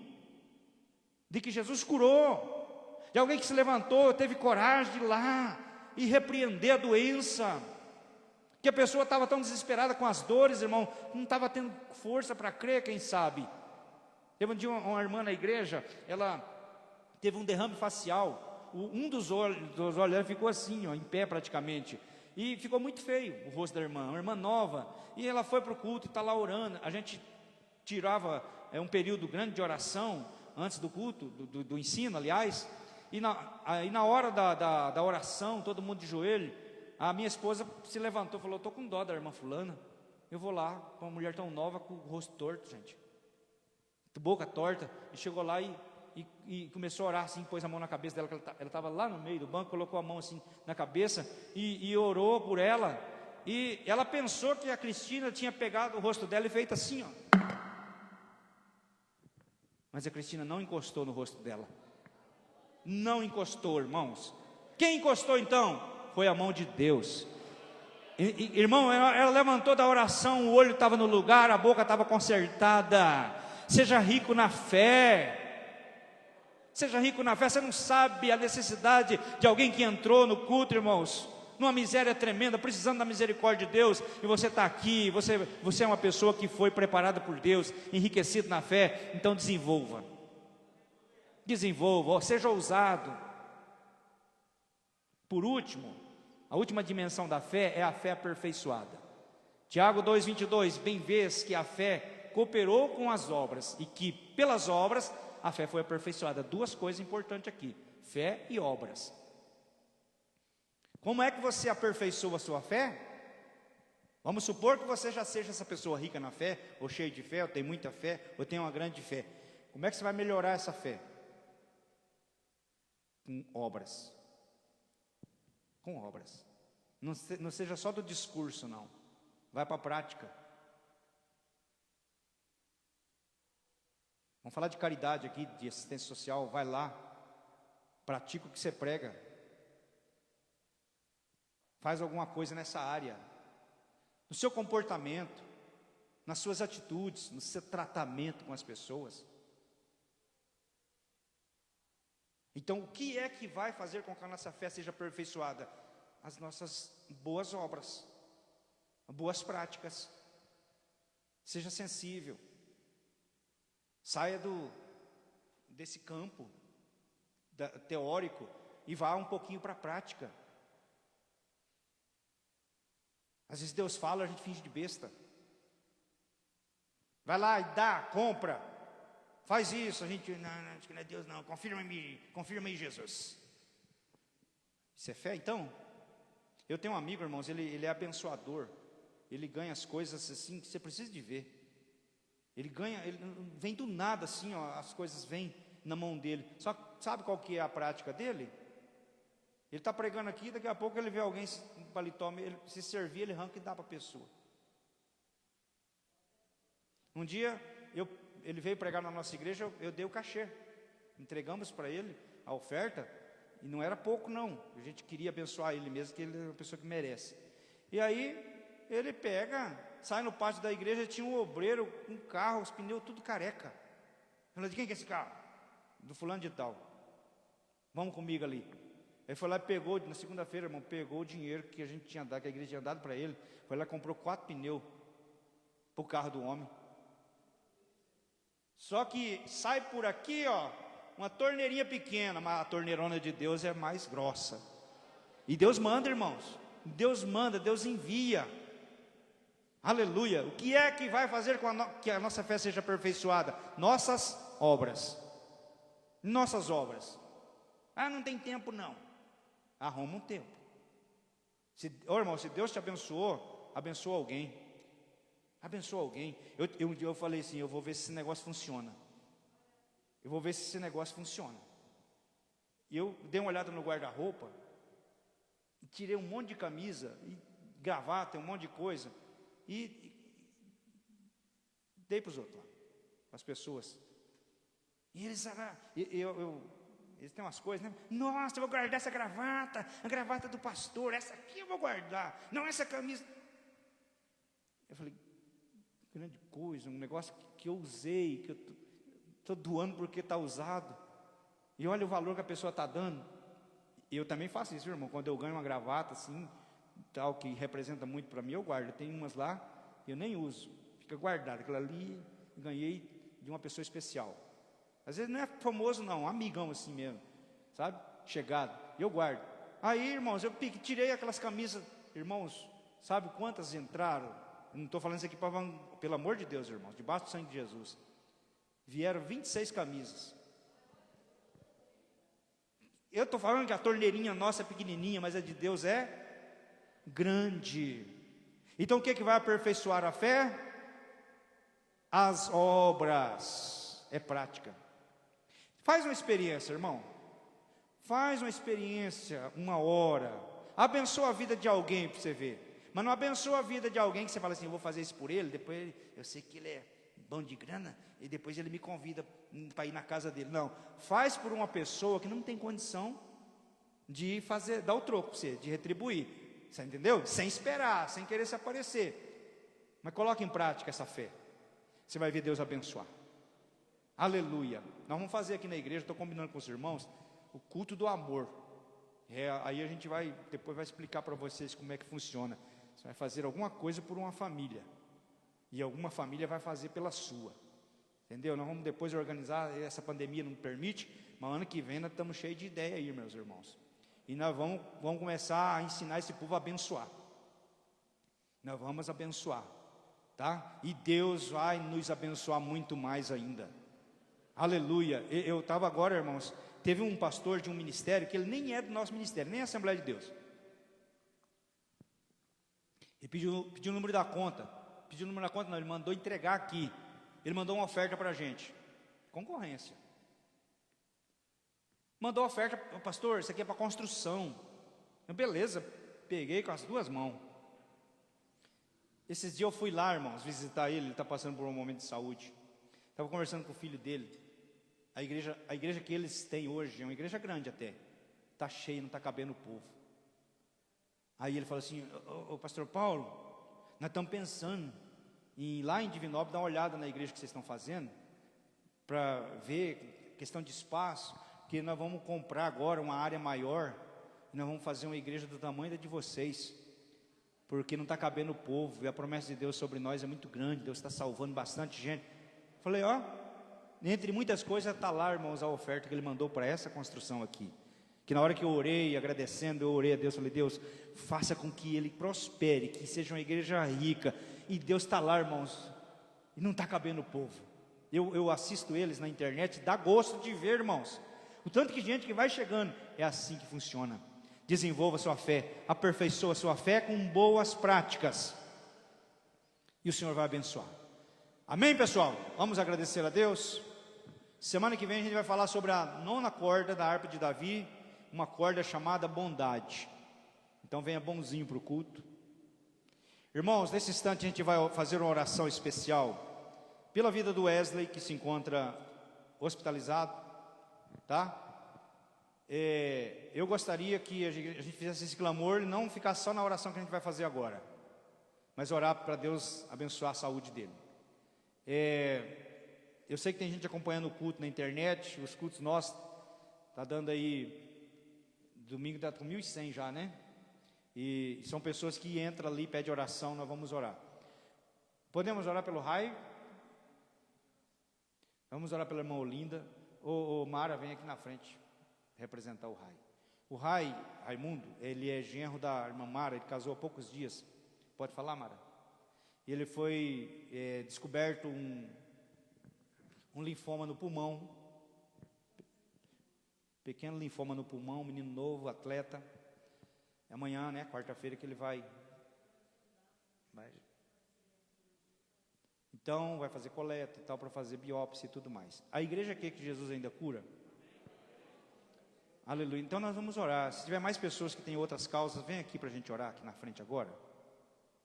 de que Jesus curou, de alguém que se levantou, teve coragem de ir lá e repreender a doença, que a pessoa estava tão desesperada com as dores, irmão, não estava tendo força para crer, quem sabe. Teve um dia uma irmã na igreja, ela teve um derrame facial, um dos olhos dela ficou assim, ó, em pé praticamente. E ficou muito feio o rosto da irmã, uma irmã nova. E ela foi para o culto e está lá orando. A gente tirava um período grande de oração antes do culto, do ensino, aliás. E na hora da oração, todo mundo de joelho, a minha esposa se levantou e falou: estou com dó da irmã fulana. Eu vou lá, com uma mulher tão nova, com o rosto torto, gente, boca torta. E chegou lá e começou a orar assim, pôs a mão na cabeça dela, que ela estava lá no meio do banco, colocou a mão assim na cabeça e orou por ela. E ela pensou que a Cristina tinha pegado o rosto dela e feito assim, ó. Mas a Cristina não encostou no rosto dela. Não encostou, irmãos. Quem encostou então? Foi a mão de Deus. Irmão, ela levantou da oração, o olho estava no lugar, a boca estava consertada. Seja rico na fé. Seja rico na fé. Você não sabe a necessidade de alguém que entrou no culto, irmãos, numa miséria tremenda, precisando da misericórdia de Deus, e você está aqui, você é uma pessoa que foi preparada por Deus, enriquecido na fé. Então desenvolva, seja ousado. Por último, a última dimensão da fé é a fé aperfeiçoada. Tiago 2,22, bem vês que a fé cooperou com as obras, e que pelas obras a fé foi aperfeiçoada. Duas coisas importantes aqui: fé e obras. Como é que você aperfeiçoa a sua fé? Vamos supor que você já seja essa pessoa rica na fé, ou cheia de fé, ou tem muita fé, ou tem uma grande fé. Como é que você vai melhorar essa fé? Com obras. Com obras. Não seja só do discurso, não. Vai para a prática. Vamos falar de caridade aqui, de assistência social. Vai lá, pratica o que você prega. Faz alguma coisa nessa área. No seu comportamento, nas suas atitudes, no seu tratamento com as pessoas. Então, o que é que vai fazer com que a nossa fé seja aperfeiçoada? As nossas boas obras, boas práticas. Seja sensível. Saia desse campo teórico e vá um pouquinho para a prática. Às vezes Deus fala, a gente finge de besta. Vai lá e dá, compra, faz isso. A gente, não, acho que não é Deus não, confirma em Jesus. Isso é fé então? Eu tenho um amigo, irmãos, ele é abençoador. Ele ganha as coisas assim que você precisa de ver. Ele vem do nada assim, ó, as coisas vêm na mão dele. Só que sabe qual que é a prática dele? Ele está pregando aqui, daqui a pouco ele vê alguém com paletó, ele se servir, ele arranca e dá para a pessoa. Um dia, ele veio pregar na nossa igreja, eu dei o cachê. Entregamos para ele a oferta, e não era pouco não. A gente queria abençoar ele mesmo, que ele é uma pessoa que merece. E aí, ele pega, sai no pátio da igreja, tinha um obreiro com um carro, os pneus tudo careca. Eu falei: de quem que é esse carro? Do fulano de tal. Vamos comigo ali. Ele foi lá e pegou, na segunda-feira, irmão, pegou o dinheiro que a gente tinha dado, que a igreja tinha dado para ele. Foi lá e comprou 4 pneus para o carro do homem. Só que sai por aqui, ó, uma torneirinha pequena, mas a torneirona de Deus é mais grossa. E Deus manda, irmãos. Deus manda, Deus envia. Aleluia. O que é que vai fazer com que a nossa fé seja aperfeiçoada? Nossas obras. Nossas obras. Ah, não tem tempo não. Arruma um tempo. Irmão, se Deus te abençoou, abençoa alguém. Abençoa alguém. Um dia eu falei assim: eu vou ver se esse negócio funciona. Eu vou ver se esse negócio funciona. E eu dei uma olhada no guarda-roupa, e tirei um monte de camisa, e gravata, um monte de coisa, e dei para os outros lá, para as pessoas. E eles, eles têm umas coisas, né? Nossa, eu vou guardar essa gravata, a gravata do pastor, essa aqui eu vou guardar, não essa camisa. Eu falei: grande coisa, um negócio que eu usei, que eu estou doando porque está usado. E olha o valor que a pessoa está dando. E eu também faço isso, irmão. Quando eu ganho uma gravata assim, tal, que representa muito para mim, eu guardo. Tem umas lá que eu nem uso, fica guardada. Aquela ali ganhei de uma pessoa especial. Às vezes não é famoso não, um amigão assim mesmo, sabe? chegado, eu guardo. Aí, irmãos, eu tirei aquelas camisas, irmãos, sabe quantas entraram? Eu não estou falando isso aqui pelo amor de Deus, irmãos, debaixo do sangue de Jesus. Vieram 26 camisas. Eu estou falando que a torneirinha nossa é pequenininha, mas a de Deus é grande. Então o que vai aperfeiçoar a fé? As obras. É prática. Faz uma experiência, irmão. Faz uma experiência, 1 hora. Abençoa a vida de alguém para você ver. Mas não abençoa a vida de alguém que você fala assim, eu vou fazer isso por ele, depois eu sei que ele é bom de grana, e depois ele me convida para ir na casa dele. Não, faz por uma pessoa que não tem condição de fazer, dar o troco para você, de retribuir. Você entendeu? Sem esperar, sem querer se aparecer. Mas coloque em prática essa fé. Você vai ver Deus abençoar. Aleluia. Nós vamos fazer aqui na igreja, estou combinando com os irmãos, o culto do amor. Aí a gente depois vai explicar para vocês como é que funciona. Você vai fazer alguma coisa por uma família, e alguma família vai fazer pela sua. Entendeu? Nós vamos depois organizar, essa pandemia não permite, mas ano que vem nós estamos cheios de ideia aí, meus irmãos. E nós vamos começar a ensinar esse povo a abençoar. Nós vamos abençoar, tá? E Deus vai nos abençoar muito mais ainda. Aleluia. Eu estava agora, irmãos, teve um pastor de um ministério, que ele nem é do nosso ministério, nem é Assembleia de Deus. Ele pediu o número da conta. Pediu o número da conta, não, ele mandou entregar aqui. Ele mandou uma oferta para a gente. Concorrência. Mandou oferta, pastor, isso aqui é para construção. Beleza, peguei com as 2 mãos. Esses dias eu fui lá, irmãos, visitar ele está passando por um momento de saúde. Estava conversando com o filho dele. A igreja que eles têm hoje é uma igreja grande até. Está cheia, não está cabendo o povo. Aí ele falou assim, ô pastor Paulo, nós estamos pensando em ir lá em Divinópolis, dar uma olhada na igreja que vocês estão fazendo, para ver questão de espaço, que nós vamos comprar agora uma área maior, e nós vamos fazer uma igreja do tamanho da de vocês, porque não está cabendo o povo, e a promessa de Deus sobre nós é muito grande, Deus está salvando bastante gente. Falei, entre muitas coisas está lá, irmãos, a oferta que ele mandou para essa construção aqui. Que na hora que eu orei, agradecendo, eu orei a Deus, falei, Deus, faça com que ele prospere, que seja uma igreja rica. E Deus está lá, irmãos, e não está cabendo o povo. Eu assisto eles na internet, dá gosto de ver, irmãos, o tanto de gente que vai chegando. É assim que funciona. Desenvolva sua fé, aperfeiçoa sua fé com boas práticas, e o Senhor vai abençoar. Amém, pessoal? Vamos agradecer a Deus. Semana que vem a gente vai falar sobre a 9ª corda da harpa de Davi, uma corda chamada bondade. Então venha bonzinho para o culto. Irmãos, nesse instante a gente vai fazer uma oração especial pela vida do Wesley, que se encontra hospitalizado, tá? Eu gostaria que a gente fizesse esse clamor e não ficar só na oração que a gente vai fazer agora, mas orar para Deus abençoar a saúde dele. Eu sei que tem gente acompanhando o culto na internet, os cultos nossos, está dando aí, domingo está com 1.100 já, né? E são pessoas que entram ali, pedem oração, nós vamos orar. Podemos orar pelo Rai? Vamos orar pela irmã Olinda. Ô Mara, vem aqui na frente representar o Rai. O Raimundo, ele é genro da irmã Mara, ele casou há poucos dias. Pode falar, Mara? Ele foi descoberto um linfoma no pulmão, pequeno linfoma no pulmão, menino novo, atleta. É amanhã, né, quarta-feira, que ele vai. Então, vai fazer coleta e tal, para fazer biópsia e tudo mais. A igreja quer que Jesus ainda cura? Aleluia. Então nós vamos orar. Se tiver mais pessoas que têm outras causas, vem aqui para a gente orar aqui na frente agora.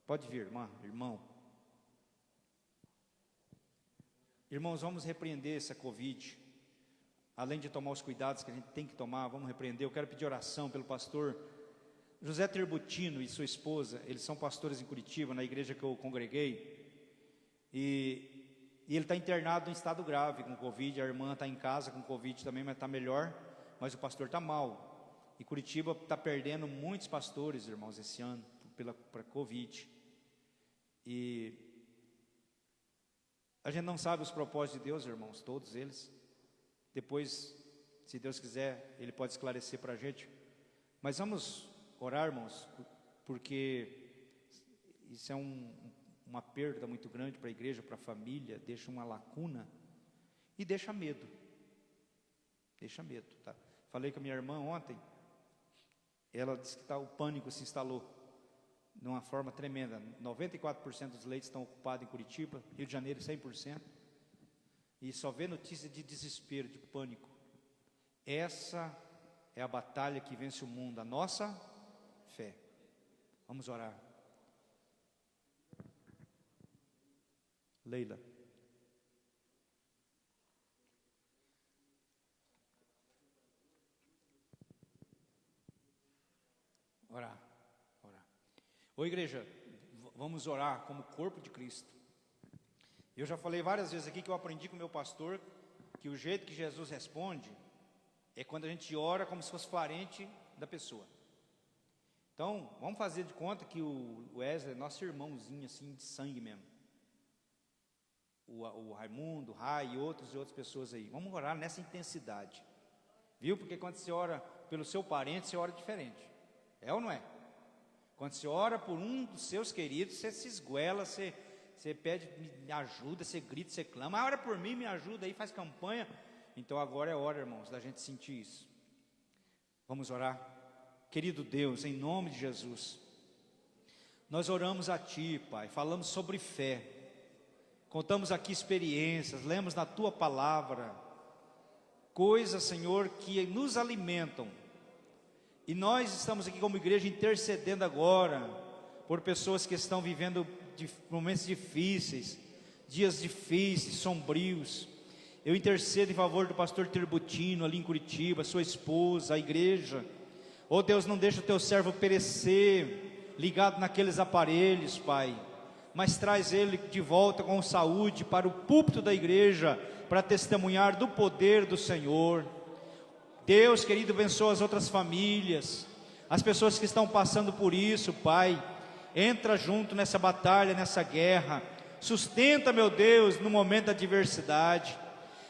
Pode vir, irmã, irmão. Irmãos, vamos repreender essa Covid. Além de tomar os cuidados que a gente tem que tomar, vamos repreender. Eu quero pedir oração pelo pastor José Terbutino e sua esposa. Eles são pastores em Curitiba, na igreja que eu congreguei. E ele está internado em estado grave com Covid. A irmã está em casa com Covid também, mas está melhor. Mas o pastor está mal. E Curitiba está perdendo muitos pastores, irmãos, esse ano, para Covid. E a gente não sabe os propósitos de Deus, irmãos, todos eles. Depois Se Deus quiser, Ele pode esclarecer para a gente. Mas vamos orar, irmãos, porque isso é uma perda muito grande para a igreja, para a família, deixa uma lacuna e deixa medo. Deixa medo, tá? Falei com a minha irmã ontem, ela disse que o pânico se instalou de uma forma tremenda. 94% dos leitos estão ocupados em Curitiba, Rio de Janeiro 100%, e só vê notícia de desespero, de pânico. Essa é a batalha que vence o mundo, a nossa fé. Vamos orar. Leila. Orar. Ô igreja, vamos orar como corpo de Cristo. Eu já falei várias vezes aqui que eu aprendi com o meu pastor que o jeito que Jesus responde é quando a gente ora como se fosse parente da pessoa. Então, vamos fazer de conta que o Wesley é nosso irmãozinho assim de sangue mesmo. O Raimundo, o Rai e outras pessoas aí. Vamos orar nessa intensidade. Viu? Porque quando você ora pelo seu parente, você ora diferente. É ou não é? Quando você ora por um dos seus queridos, você se esguela, você pede me ajuda, você grita, você clama, ora por mim, me ajuda aí, faz campanha. Então agora é hora, irmãos, da gente sentir isso. Vamos orar. Querido Deus, em nome de Jesus, nós oramos a Ti, Pai, falamos sobre fé, contamos aqui experiências, lemos na Tua palavra, coisas, Senhor, que nos alimentam. E nós estamos aqui como igreja intercedendo agora por pessoas que estão vivendo momentos difíceis, dias difíceis, sombrios. Eu intercedo em favor do pastor Terbutino ali em Curitiba, sua esposa, a igreja. Oh Deus, não deixa o teu servo perecer ligado naqueles aparelhos, Pai, mas traz ele de volta com saúde para o púlpito da igreja, para testemunhar do poder do Senhor. Deus querido, abençoa as outras famílias, as pessoas que estão passando por isso, Pai. Entra junto nessa batalha, nessa guerra. Sustenta, meu Deus, no momento da adversidade.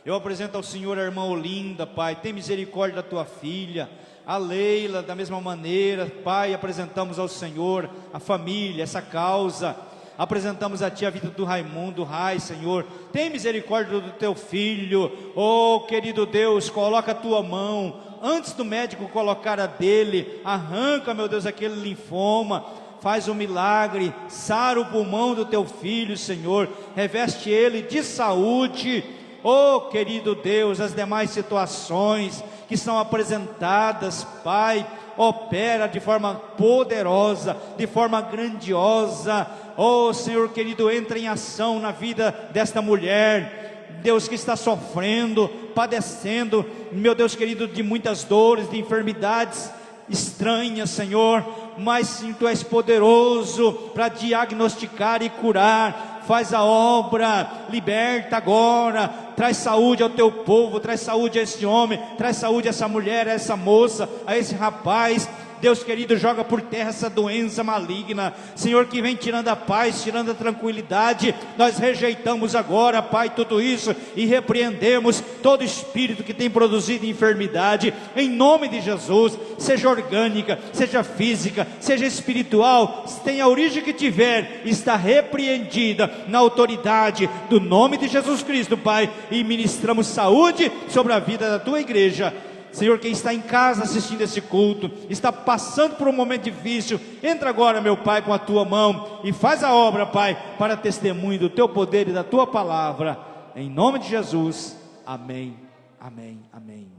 Eu apresento ao Senhor a irmã Olinda, Pai. Tem misericórdia da tua filha. A Leila, da mesma maneira, Pai, apresentamos ao Senhor a família, essa causa. Apresentamos a Ti a vida do Raimundo, Rai, Senhor. Tem misericórdia do teu filho. Oh, querido Deus, coloca a tua mão. Antes do médico colocar a dele, arranca, meu Deus, aquele linfoma. Faz um milagre, sara o pulmão do teu filho, Senhor. Reveste ele de saúde. Oh, querido Deus, as demais situações que são apresentadas, Pai, opera de forma poderosa, de forma grandiosa. Oh Senhor querido, entra em ação na vida desta mulher, Deus, que está sofrendo, padecendo, meu Deus querido, de muitas dores, de enfermidades estranhas, Senhor, mas sim Tu és poderoso para diagnosticar e curar. Faz a obra, liberta agora, traz saúde ao teu povo, traz saúde a esse homem, traz saúde a essa mulher, a essa moça, a esse rapaz. Deus querido, joga por terra essa doença maligna, Senhor, que vem tirando a paz, tirando a tranquilidade. Nós rejeitamos agora, Pai, tudo isso e repreendemos todo espírito que tem produzido enfermidade, em nome de Jesus. Seja orgânica, seja física, seja espiritual, tenha a origem que tiver, está repreendida na autoridade do nome de Jesus Cristo, Pai, e ministramos saúde sobre a vida da Tua igreja. Senhor, quem está em casa assistindo esse culto, está passando por um momento difícil, entra agora, meu Pai, com a Tua mão e faz a obra, Pai, para testemunho do Teu poder e da Tua palavra, em nome de Jesus, amém, amém, amém.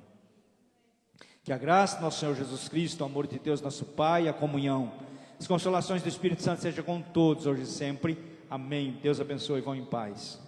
Que a graça do nosso Senhor Jesus Cristo, o amor de Deus nosso Pai, a comunhão, as consolações do Espírito Santo seja com todos, hoje e sempre, amém. Deus abençoe, vão em paz.